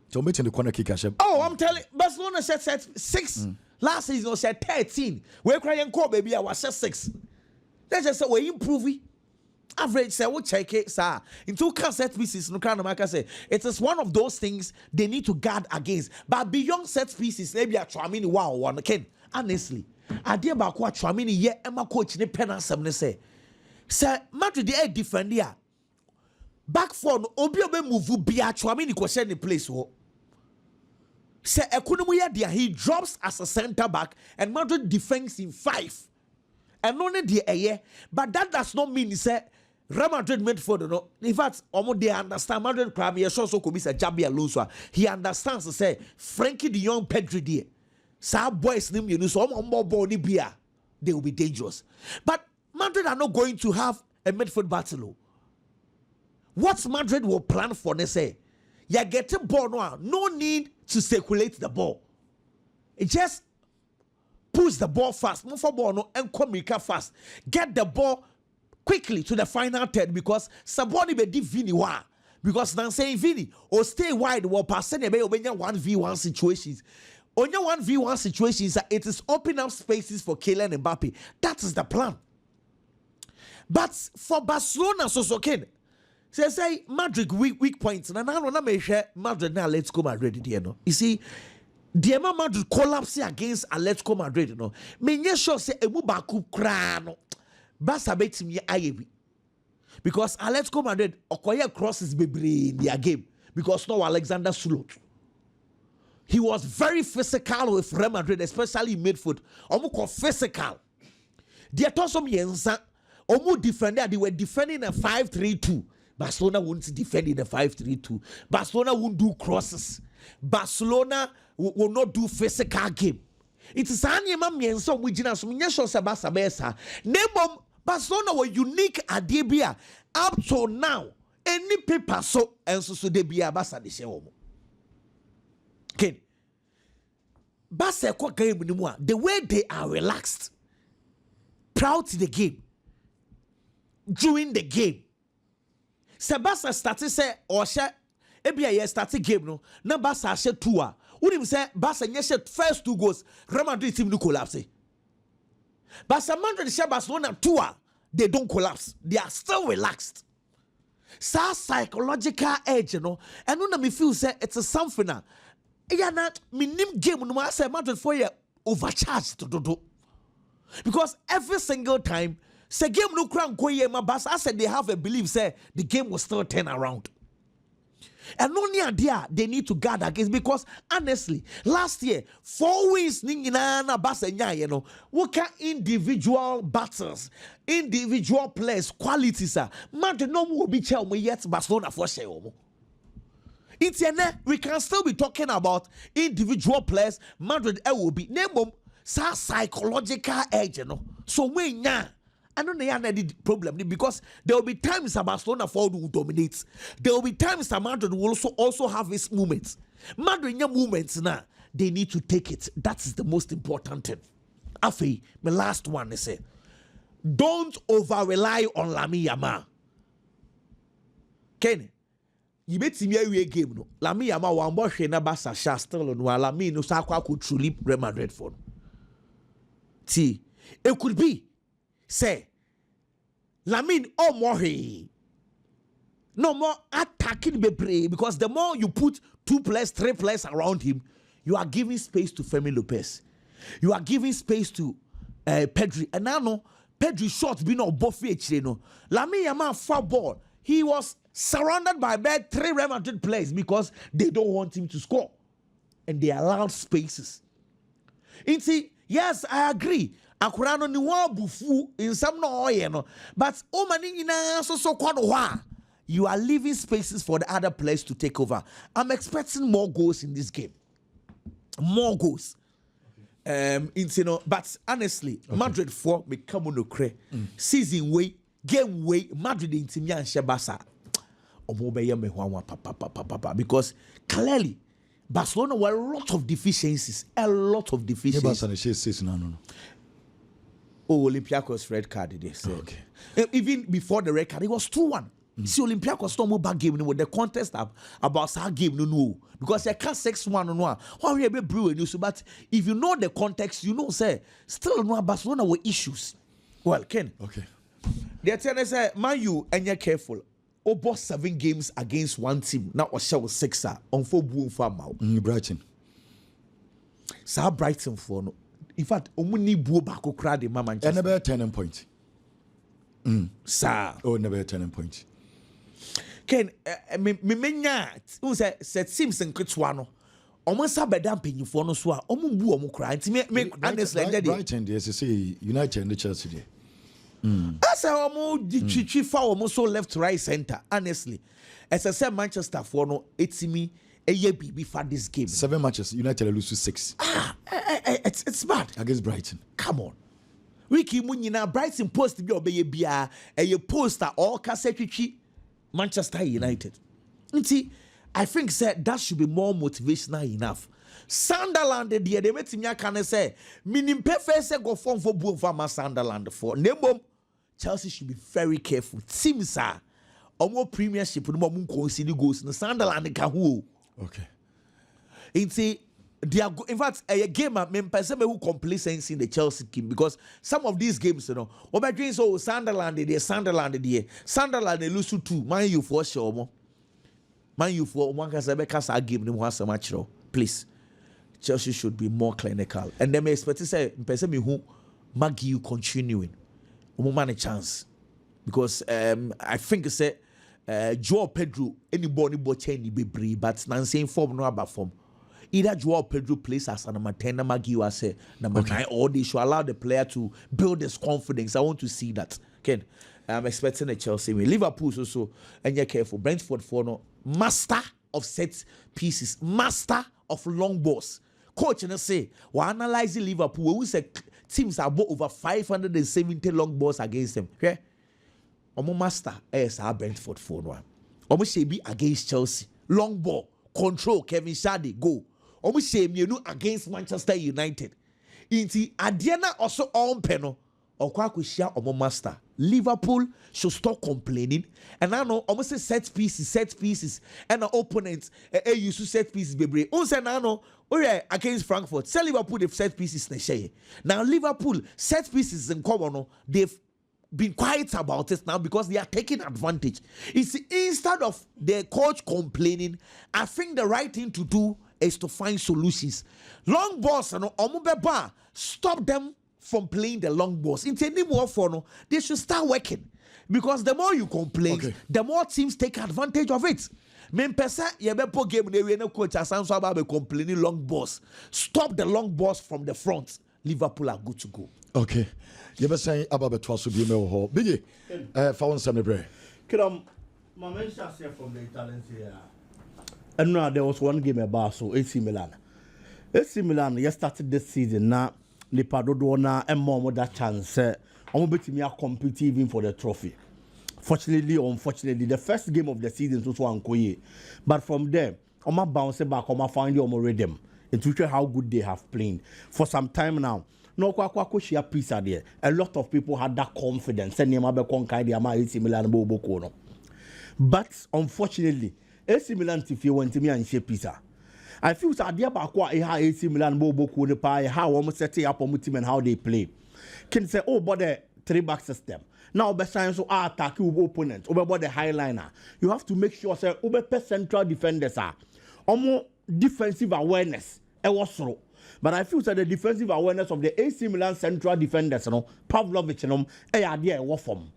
So much in the corner kick. Oh, I'm telling Barcelona set 6. Last season was set 13. We're crying call baby I was set 6. That's just a way improving. Average say we check it sir into set pieces no kind of say it is one of those things they need to guard against but beyond set pieces maybe a Chouameni wow one ken honestly idea about what Chouameni ye Emma coach ne pen asem ne say Madrid dey defend here back four no obi move bia Chouameni ko share the place ho say ekonomu ye dia he drops as a center back and Madrid defends in 5 and only the but that does not mean say Real Madrid midfield no. In fact, they understand Madrid crab. He also could be a Xabi he understands to say Frankie de Jong, Pedri there. Some boys name you know so body beer. They will be dangerous. But Madrid are not going to have a midfield battle. What Madrid will plan for? They say, you getting ball now. No need to circulate the ball. It just push the ball fast. Move for ball no and come fast. Get the ball quickly to the final third because Saboni be di Vini wa because now saying Vini or stay wide or pass any be 1v1 situations. On your 1v1 situations, it is open up spaces for Kylian Mbappe. That is the plan. But for Barcelona, so okay. say Madrid weak points. Na me share Madrid na Atletico Madrid there no. You see, the Madrid collapse against Atletico Madrid no. Me nye sure say emu baku kra no. Barca betimi ayebi. Because Atletico Madrid okoye crosses bebre in their game because no Alexander Sulot. He was very physical with Real Madrid, especially in midfield. Omo physical. They told some yensa. Omo defender. They were defending a 5-3-2. Barcelona won't defend in a 5-3-2. Barcelona won't do crosses. Barcelona will not do physical game. It is any man yensa we jina so menya show Barca besa. Name Barcelona were unique at Debia up to now. Any paper so and so Debia Barca de Sheomo. Okay. Barca game anymore. The way they are relaxed, proud to the game, during the game. Barca started say or share ebia started game no. Na Barca share 2. Wouldn't say Barca share first 2 goals. Real Madrid team no collapse. Barca Madrid share Barcelona 2. They don't collapse. They are still relaxed. Sa psychological edge, you know. And when me feel say it's a something. Yeah, not minim game no I say Madrid for you overcharged to do. Because every single time, say game no crown go ye my boss. I said they have a belief say the game will still turn around. And only idea they need to guard against because honestly, last year 4 wins na basa nya you know. What individual battles, individual players, qualities Madrid no will be chel yet Barcelona for share. It's we can still be talking about individual players. Madrid will be name sa psychological edge, you know. So when I don't know any problem because there will be times that Barcelona will dominate. There will be times that Madrid will also have its moments. Madrid moments now, they need to take it. That is the most important thing. Afi, my last one is say, don't over rely on Lamine Yamal. Kenny. You bet me a game no. Lamine Yamal wan bo hwe na Barca sha still no Lamine no sa kwa ko truly Real Madrid for. See, it could be say Lamine more no more attacking Bebre because the more you put 2 players, 3 players around him, you are giving space to Fermin Lopez. You are giving space to Pedri. And now no Pedri shot be no buffet no. Lamine Yamal foul ball. He was surrounded by bad 3 Real Madrid players because they don't want him to score. And they allowed spaces. And see, yes, I agree. Akurano ni wa bufu in some no no. But many so you are leaving spaces for the other players to take over. I'm expecting more goals in this game. More goals. But honestly, Madrid 4 me come on cre. Season way, game way, Madrid in Timia and Shebasa. Because clearly Barcelona were a lot of deficiencies. Olympiacos red card they say. Okay. Even before the red card, it was 2-1. See Olympiacos no more back game with the contest about that game no because they can't 6-1 no. Why we be brew and you but if you know the context, you know say still no Barcelona were issues. Well, Ken. Okay. They tell us say man you and you're careful. Over 7 games against one team. Now or shall 6 on 4 boom for Brighton. Sa Brighton for no. In fact, omuni buo bako kra de mama Manchester. Never turning point. Sa. Oh, never turning point. Ken me menya who say teams nketwa no. Omo sa bedam penyifo no so a omo bu omo kra. Nti me honestly Brighton dey say United and Chelsea dey. As a chichi for so left, right, center. Honestly, as I said, Manchester for no, it's me a year before this game. 7 matches, United lose to 6. It's bad against Brighton. Come on, Ricky Munina Brighton post to be obey bia a poster or cassette Manchester United. I think said that should be more motivational enough. Sunderland they met me can say minim perfect go form for boom for Sunderland for name Chelsea should be very careful. Teams are more premiership no more concede goals no Sunderland can who. Okay. It's they are in fact a game I mean person who complacency in the Chelsea game because some of these games over dreams so Sunderland they lose to 2 Man U for sure Man U for one case I give them once a match please Chelsea should be more clinical and they may expect to say person who mag you continuing man a chance because I think say Joao Pedro anybody botany be brave but Nancy form no about form. Either Joao Pedro plays as a number 10, Maggie was say number 9, or they should allow the player to build his confidence. I want to see that. Ken, I'm expecting a Chelsea win. Liverpool also, and you're careful. Brentford for no master of set pieces, master of long balls. Coach, and I say, we're analyzing Liverpool. We say teams are over 570 long balls against them. Okay, Omo master is our Brentford for no. Omo should be against Chelsea. Long ball, control. Kevin Shadi go. Almost same against Manchester United. Inti Adiana also on penal. Or share omo master. Liverpool should stop complaining. And I know almost set pieces, and the opponents used to set pieces. Baby, unse na no. Against Frankfurt, say Liverpool they've set pieces. Now Liverpool set pieces in common. They've been quiet about it now because they are taking advantage. It's instead of the coach complaining, I think the right thing to do is to find solutions. Long balls, stop them from playing the long balls. They should start working. Because the more you complain, the more teams take advantage of it. Game complaining long balls. Stop the long balls from the front. Liverpool are good to go. Okay. You were saying about the Twasu Bimo. Biggie, found some bread. My mention from the Italians here. And now there was one game about so AC Milan. AC Milan, you started this season now. Lipadodona and more that chance. I'm betting me a compete even for the trophy. Fortunately or unfortunately, the first game of the season was one Koye. But from there, I'm bounce back, I'm finding on rhythm. It's really how good they have played for some time now. No share piece there. A lot of people had that confidence. And AC Milan Bobo. But unfortunately, AC Milan if you want to me and share pizza. I feel that dear Bakwa AC Milan Bobo how almost set up on team and how they play. Can say, oh, but the 3-back system. Now, besides so attack your opponent, over the highliner. You have to make sure say over central defenders are more defensive awareness. It was so. But I feel that the defensive awareness of the AC Milan central defenders, Pavlovic, idea what from.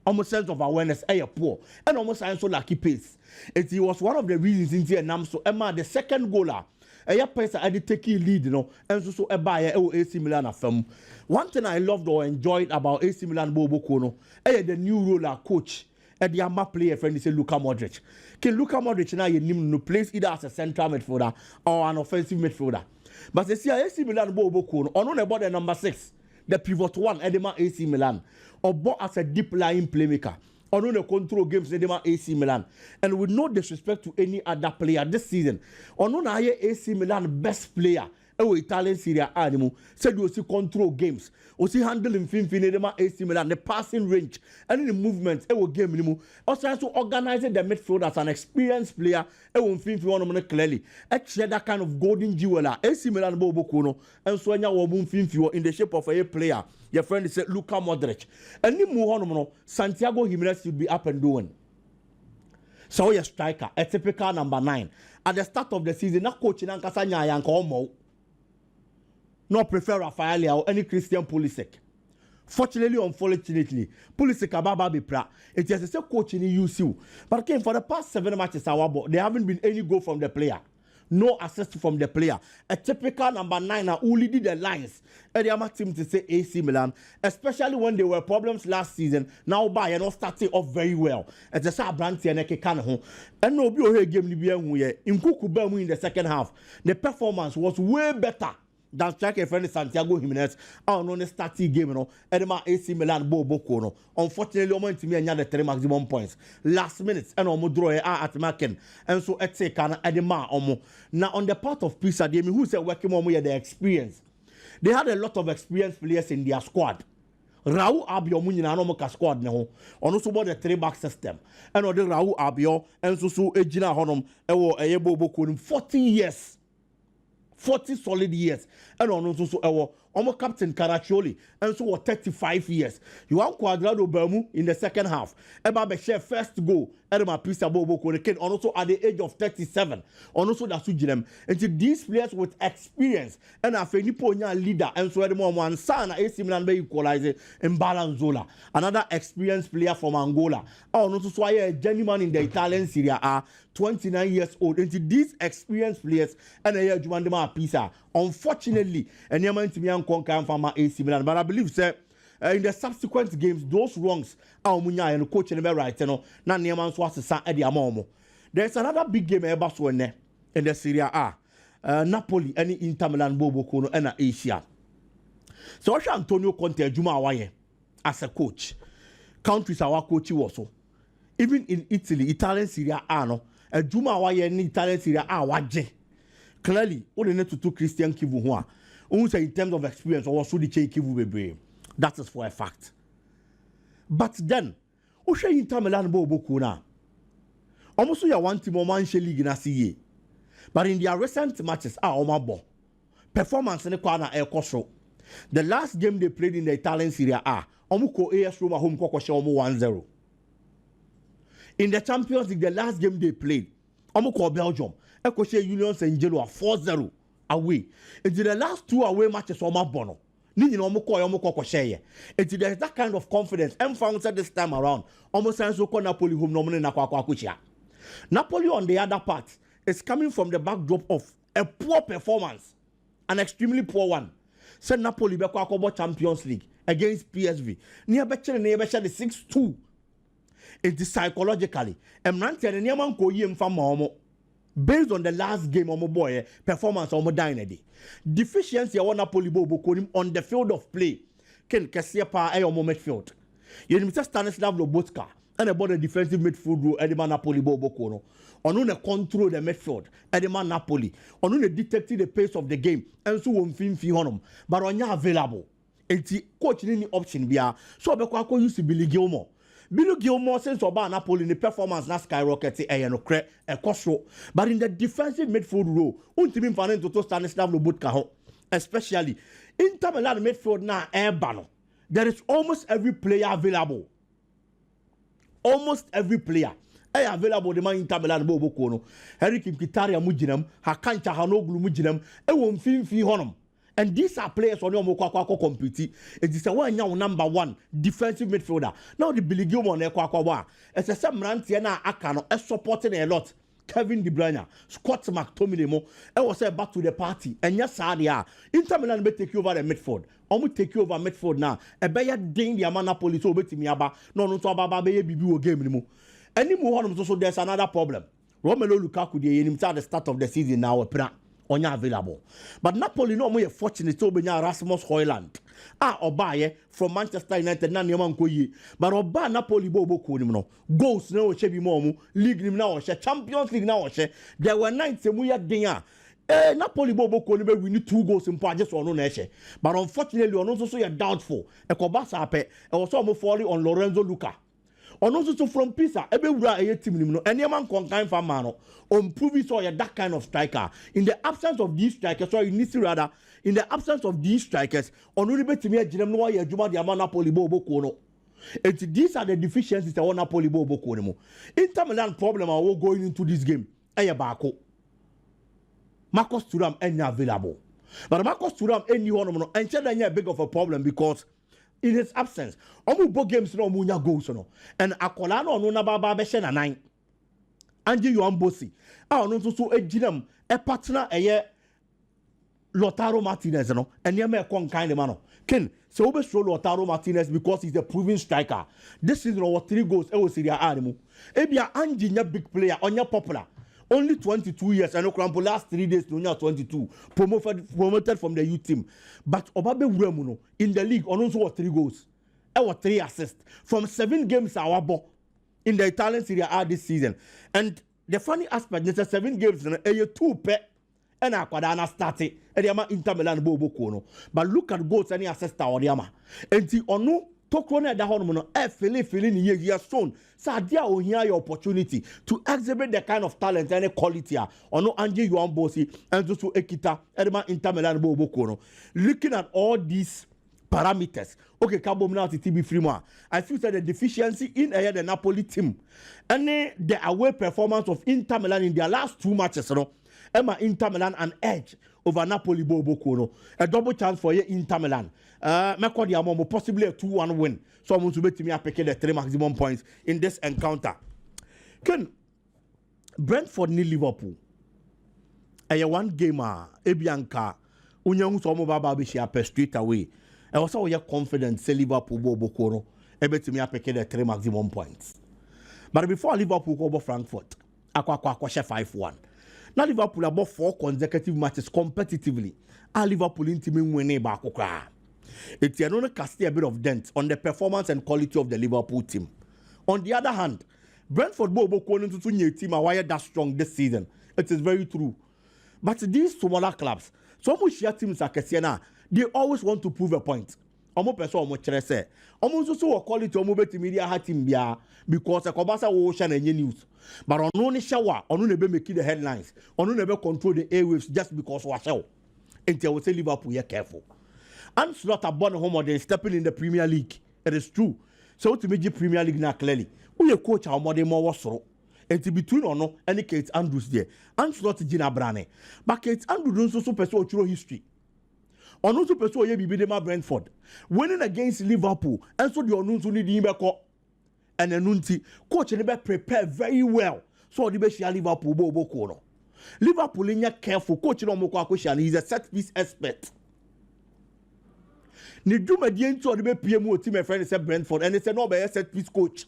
Almost sense of awareness, poor, and almost so lucky pace. It was one of the reasons in here. So Emma, the second goaler, person I did take lead, and so a buyer AC Milan film. One thing I loved or enjoyed about AC Milan Bobo Kono, the new roller coach, the Amma player friend is Luka Modric. Can Luka Modric now you place either as a central midfielder or an offensive midfielder? But they see AC Milan Bobo Kono, on about the number 6, the pivot one, Edema AC Milan. Or bought as a deep lying playmaker. Or no control games in AC Milan. And with no disrespect to any other player this season. Or no AC Milan best player. Italian Serie A animal said you see control games. You see handling AC Milan, the passing range, and the movements. Game minimum. Also to organize the midfield as an experienced player. Clearly. Actually, that kind of golden jeweler. AC Milan Bobo Kono. And so in the shape of a player. Your friend is Luka Modric. And you Santiago Jimenez should be up and doing. So your striker, a typical number 9. At the start of the season, not coaching and Kasanya Yanko. No prefer Rafael or any Christian Pulisic. Fortunately, unfortunately, Pulisic ababa be pra. It is a coach in the UCU. But again, for the past 7 matches, there haven't been any goal from the player. No assist from the player. A typical number 9 who leaded the lines. And the team to say AC Milan, especially when there were problems last season. Now by starting off very well. It's a sad brand and no game in Kuku in the second half. The performance was way better than striker friend Santiago Jimenez on the starting game, Edema AC Milan Bobo Kono. Unfortunately, I'm to me and the 3 maximum points. Last minute, and I'm draw at Macken. And so it's a kind of Edema Omo. Now, on the part of Pisa, who said working on the experience. They had a lot of experienced players in their squad. Raul Abio Munina Nomoka squad no. On also about the 3-back system. And on the Raul Abio and so Ejina Honum, Ewo Ebo Boku 14 years. 40 solid years. And on also our captain Caraccioli, and so 35 years. You want Quadrado Bermu in the second half. Mbappe share first goal. Edema Pisa Bobo Koneken, also at the age of 37. Also that's Sujinem. And these players with experience and a Feniponia leader, and so Edema one son, AC Milan be equalizer in Balanzola. Another experienced player from Angola. Also so a genuine in the Italian Serie A, 29 years old. And these experienced players and a year Juandema Pisa. Unfortunately, and Yaman to be unconquered from AC Milan, but I believe sir, in the subsequent games, those wrongs are Munya and coach and right, you know, not Yaman was a Eddie Amomo. There's another big game in the Serie A. Napoli, any Inter Milan, Bobo Kono, and Asia. So, what Antonio Conte, Juma Awaye, as a coach, countries our coach also. Even in Italy, Italian Serie A, no, Juma Awaye, and Italian Serie A, waje. Clearly, what they need to do Christian Kivu Hua. Also, in terms of experience, or also the Kivu Bebe. That is for a fact. But then, Osha Inter Milan Bobo Kuna. Almost you want to Manche League in a. But in their recent matches, Omabo. Performance in the corner air costo. The last game they played in the Italian Serie A, Omuko AS Roma home Kokosha 1-0. In the Champions League, the last game they played, Omuko Belgium. Ekoshe Union Saint Gelo 4-0 away. Into the last 2 away matches on my bono. Nini no moko koshe. Into there's that kind of confidence. And found this time around. Almost so called Napoli home nomine na kwa kuchia. Napoli on the other part is coming from the backdrop of a poor performance. An extremely poor one. Said Napoli be kwa Champions League against PSV. Near beche the 6-2. It is psychologically. Emrante and Niaman ko yim fam homo. Based on the last game of my boy, performance of my dynasty. Deficiency of Napoli Bobo on the field of play. Can Cassiapa a midfield. You need Stanislav Lobotka and about the defensive midfield role Edema Napoli Bobo Kono. On the control the midfield, Edema Napoli. On the detect the pace of the game and so on fin fi honum. But on ya available. And the coach any option bia. So Beko used to be Billy Gilmore. Billy Gilmore since Oba Napoli in the performance na skyrocket a cost. But in the defensive midfield role, ultimate fan to Stanislav Lobotka, especially Inter Milan midfield na airbano. There is almost every player available. Almost every player available the man Inter Milan Bobo Kono. Eric Mkhitaryan mujinam, Hakancha Hanoglu mujinam, e won fi honum. And these are players on your Mokwa compete. It is a one number 1 defensive midfielder. Now the Billy Gilmore Nekwa. It's a Samrantiana Akano is supporting a lot. Kevin De Bruyne, Scott McTominay, I was back to the party. And yes, they are. Inter Milan may take you over the midfield. I will take you over midfield now. A better ding the Napoli so bet me about no to Baba baby game anymore. Anymore, also there's another problem. Romelu Lukaku at the start of the season now. Onya available. But Napoli no more fortunate to be Rasmus Højlund. Obaye from Manchester United na niyaman koyi. But Oba Napoli bobo ko nim no. Goals na o che bi mo mu, league nim na o che, Champions League na o che. There were nights mu ya den a. Napoli bobo ko nim win 2 goals in just on no na che. But unfortunately on also you doubtful. E ko ba sa pe, e was so falling on Lorenzo Luca. Also from Pisa, everywhere a team nim no. Any man contain for man on proving so that kind of striker. In the absence of these strikers, so in the absence of these strikers, on only bet me a Jim no ya Juma the Napoli Bobo Kono. And these are the deficiencies that Napoli Bobo Kono. Inter Milan problem are going into this game. Ayabako. Marcus Thuram ain't available. But Marcus Thuram any one of and tell big of a problem because in his absence, omu games no munya goals no, and Akolano no na baba beshe na 9. Anji Yuambosi, no so ejinam a partner Lautaro Martinez no, and yeme kon kind of man. Ken so we show Lautaro Martinez because he's a proven striker. This is our 3 goals. E was Serie A animu. Ebia Anji nya big player, onya popular. Only 22 years, and Okrampo last 3 days, no 22. Promoted from the youth team. But Obabe Uremuno in the league, also 3 goals. Our 3 assists. From 7 games, our ball in the Italian Serie A this season. And the funny aspect, there's 7 games, and 2 pet, and Aquadana started, and Yama Inter Milan Bobo Kono. But look at goals and assists, or Yama. And the Onu Tokro da hono no feeling ye shown sa dia o here your opportunity to exhibit the kind of talent and quality or no Angie Yuan Bosi and so Ekita Edema Inter Milan Bobo. Looking at all these parameters, okay, Cabo now to TB Frima. I feel that the deficiency in the Napoli team and the away performance of Inter Milan in their last 2 matches, Emma Inter Milan an edge over Napoli Bobo. A double chance for Inter Milan. Possibly a 2-1 win. So I'm going to bet me a pick the 3 maximum points in this encounter. Can Brentford ni Liverpool? A 1 gamer, Ebianca, Unyang Somo Baba Bishia straight away. I was so confident say Liverpool Bobo Kono. I bet me a pick the 3 maximum points. But before Liverpool go over Frankfurt, Aqua 5-1. Now Liverpool about 4 consecutive matches competitively. And Liverpool in team winning back. It's another casting a bit of dent on the performance and quality of the Liverpool team. On the other hand, Brentford Bobo Kono to new team are wired that strong this season. It is very true. But these smaller clubs, some share teams are Kessiana, they always want to prove a point. Omo person omo chere say omo nso so quality omo beti media ha team bia because akobasa wo sha na news but ono ni shower ono na be make the headlines ono na be control the airwaves just because wa show until we say Liverpool you careful and slot abon home they stepping in the Premier League. It is true. So to make the Premier League now clearly who your coach our more wasoro and between ono any Kate Andrews there and slot Gina Brane but Kate Andrews also person ochuro history. On also pursue ye bibi de ma Brentford winning against Liverpool and so the onunsu need him back and enunti coach ne be prepare very well so the be share Liverpool bobo kono Liverpool in careful coach no mo kwa question he's a set piece expert ni duma die nti the be pie mu team friend say Brentford and say no be set piece coach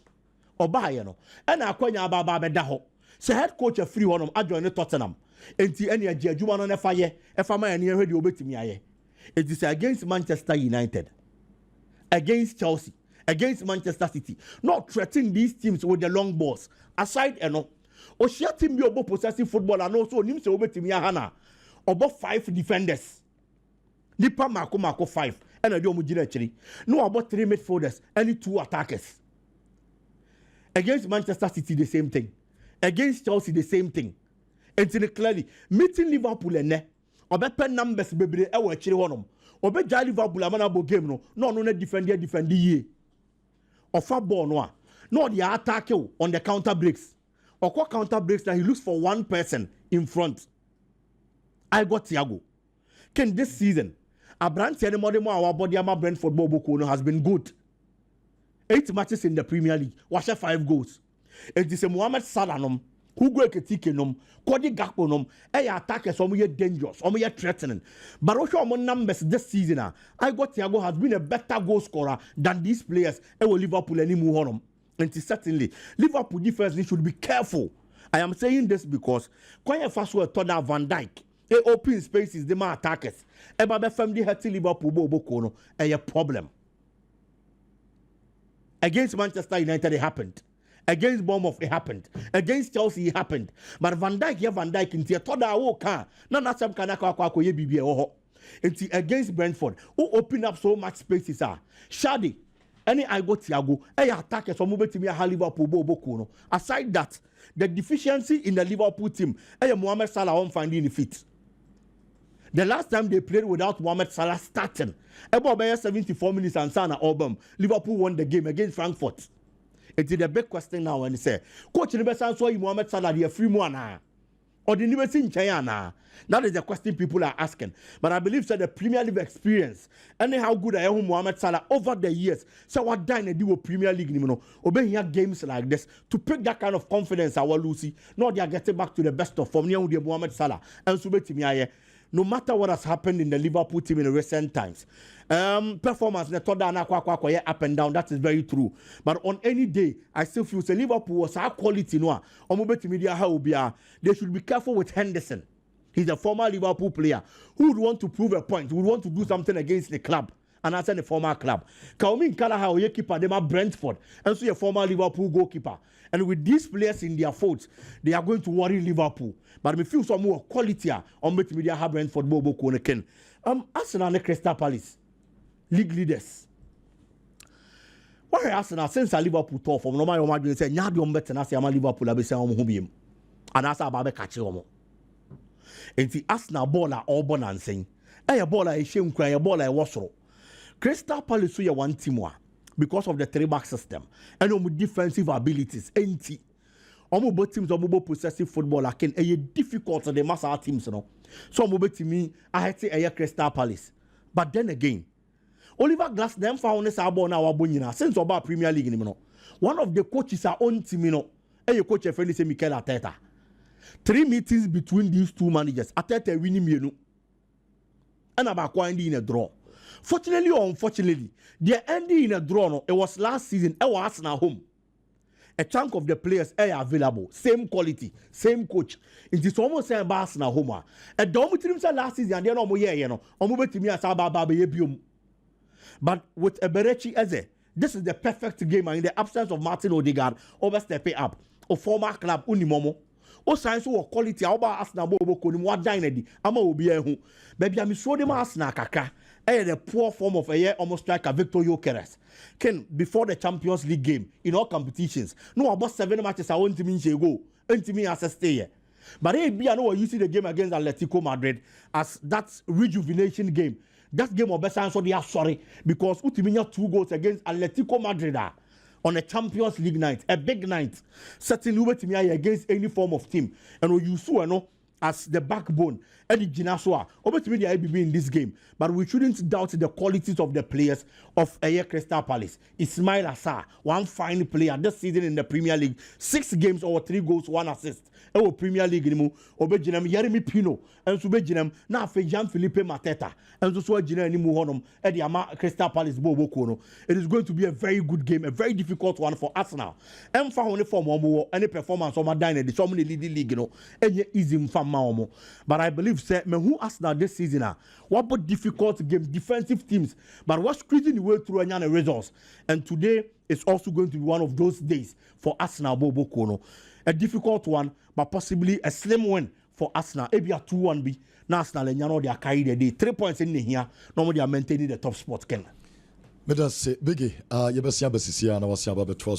oba ye no and akwanya aba be da ho say head coach a free one adjoin Tottenham enti ene agi adwuma no ne fa ye e fa ma ene hwede obetimi aye. It is against Manchester United, against Chelsea, against Manchester City. Not threatening these teams with the long balls. Aside, Oshia team be about possessive football and also Nims over Timia Hana. About 5 defenders. Nipa Mako 5. And I don't actually. No, about 3 midfielders, only 2 attackers. Against Manchester City, the same thing. Against Chelsea, the same thing. And clearly, meeting Liverpool and obepe numbers bebre e wa chire honom obe ja Liverpool amana bo game no defend ye ofa ball no a no the attack on the counter breaks or counter breaks that he looks for one person in front. I got Thiago Ken this season Abrante any more our body ama Brentford Bobo Kono has been good. 8 matches in the Premier League wash 5 goals. It is a Mohamed Salah who go Ketike nom, Cody Gakpo nom, attackers some ye dangerous, some ye threatening. But also among numbers this season, I got Thiago has been a better goal scorer than these players. Liverpool anymore on. And certainly, Liverpool defense should be careful. I am saying this because when first were told Van Dijk, they open spaces, the man attackers. Eba family had to Liverpool Bobo Kono, a problem. Against Manchester United, it happened. Against Bournemouth, it happened. Against Chelsea, it happened. But Van Dijk in the toda woka. No, not some kind of ye bibi oho. Against Brentford, who open up so much spaces are. Shadi, any I go Thiago, attackers so move to me a Liverpool Bobo Kono. Aside that, the deficiency in the Liverpool team, Mohamed Salah won't find in the fit. The last time they played without Mohamed Salah starting, about 74 minutes and Sana Obama, Liverpool won the game against Frankfurt. It is a big question now when they say, Coach, the best answer Mohamed Salah, the free one, or the university in China. That is the question people are asking. But I believe that the Premier League experience and how good I am Mohamed Salah over the years. So what done they do with Premier League, obey here games like this to pick that kind of confidence. Our Lucy, now they are getting back to the best of form near with Mohamed Salah and Subetimi. No matter what has happened in the Liverpool team in recent times, performance up and down. That is very true. But on any day, I still feel say Liverpool was our quality. They should be careful with Henderson. He's a former Liverpool player who would want to prove a point, who would want to do something against the club. And I said the former club. Kaumin Kalaha, your keeper, they are Brentford, and so a former Liverpool goalkeeper. And with these players in their faults, they are going to worry Liverpool. But me feel some more quality on bet media have Brentford Bobo Koneken. Arsenal and Crystal Palace, league leaders. Why Arsenal since Liverpool tough from no matter what you say, nya be better na say Liverpool abese am ho biem. And asa aba be catch omo. Enti Arsenal ball a all born and saying. A ball a shame cry a ball a wasoro. Crystal Palace so one team because of the 3-back system and defensive abilities. Enti omo both teams omo possessive football again a difficult to the master teams no. So omo bet me I had say a Crystal Palace. But then again, Oliver Glass them found this ball now abonyina since about Premier League no. One of the coaches are on team no. A coach a friend say Mikel Arteta. 3 meetings between these two managers. Arteta winning mienu. And about ending in a draw. Fortunately or unfortunately, the ending in a draw no, it was last season. It was Arsenal home. A chunk of the players are available, same quality, same coach. It is almost saying Arsenal home. A dormitory last season and they no more year no. But with Eberechi Eze, this is the perfect game in the absence of Martin Odegaard overstepping up. A former club Unimomo. O science or quality about Arsenal bobo konim wa dine ama obi ehu baby am so dem Arsenal kaka the poor form of a year almost striker Victor Gyökeres Ken before the Champions League game in all competitions no about 7 matches I want to mean go me as a stay but I know you see the game against Atletico Madrid as that rejuvenation game that game of best so they are sorry because Utiminya 2 goals against Atletico Madrid on a Champions League night, a big night, certainly with me against any form of team. And we use no as the backbone. Eddie Ginaswa, over to me the IBB in this game, but we shouldn't doubt the qualities of the players of Crystal Palace. Ismail Assar, one fine player this season in the Premier League, 6 games over 3 goals, 1 assist. Ewo Premier League nimu obejinam Yeremi Pino enso bejinam na afa Jean-Philippe Mateta enso so agina nimu honom e de ama Crystal Palace boboko no. It is going to be a very good game, a very difficult one for Arsenal. Emfa hone form omo any performance o ma dine the some lead league no enye easy mfa ma omo. But I believe say me who Arsenal this season what about difficult games, defensive teams, but what's squeezing the way through any results. And today is also going to be one of those days for Arsenal boboko no. A difficult one, but possibly a slim win for Arsenal. Maybe a 2-1 be. Now Arsenal and they are carried the day. 3 points in here. Normally they are maintaining the top spot. Ken. Medas Biggie, you best see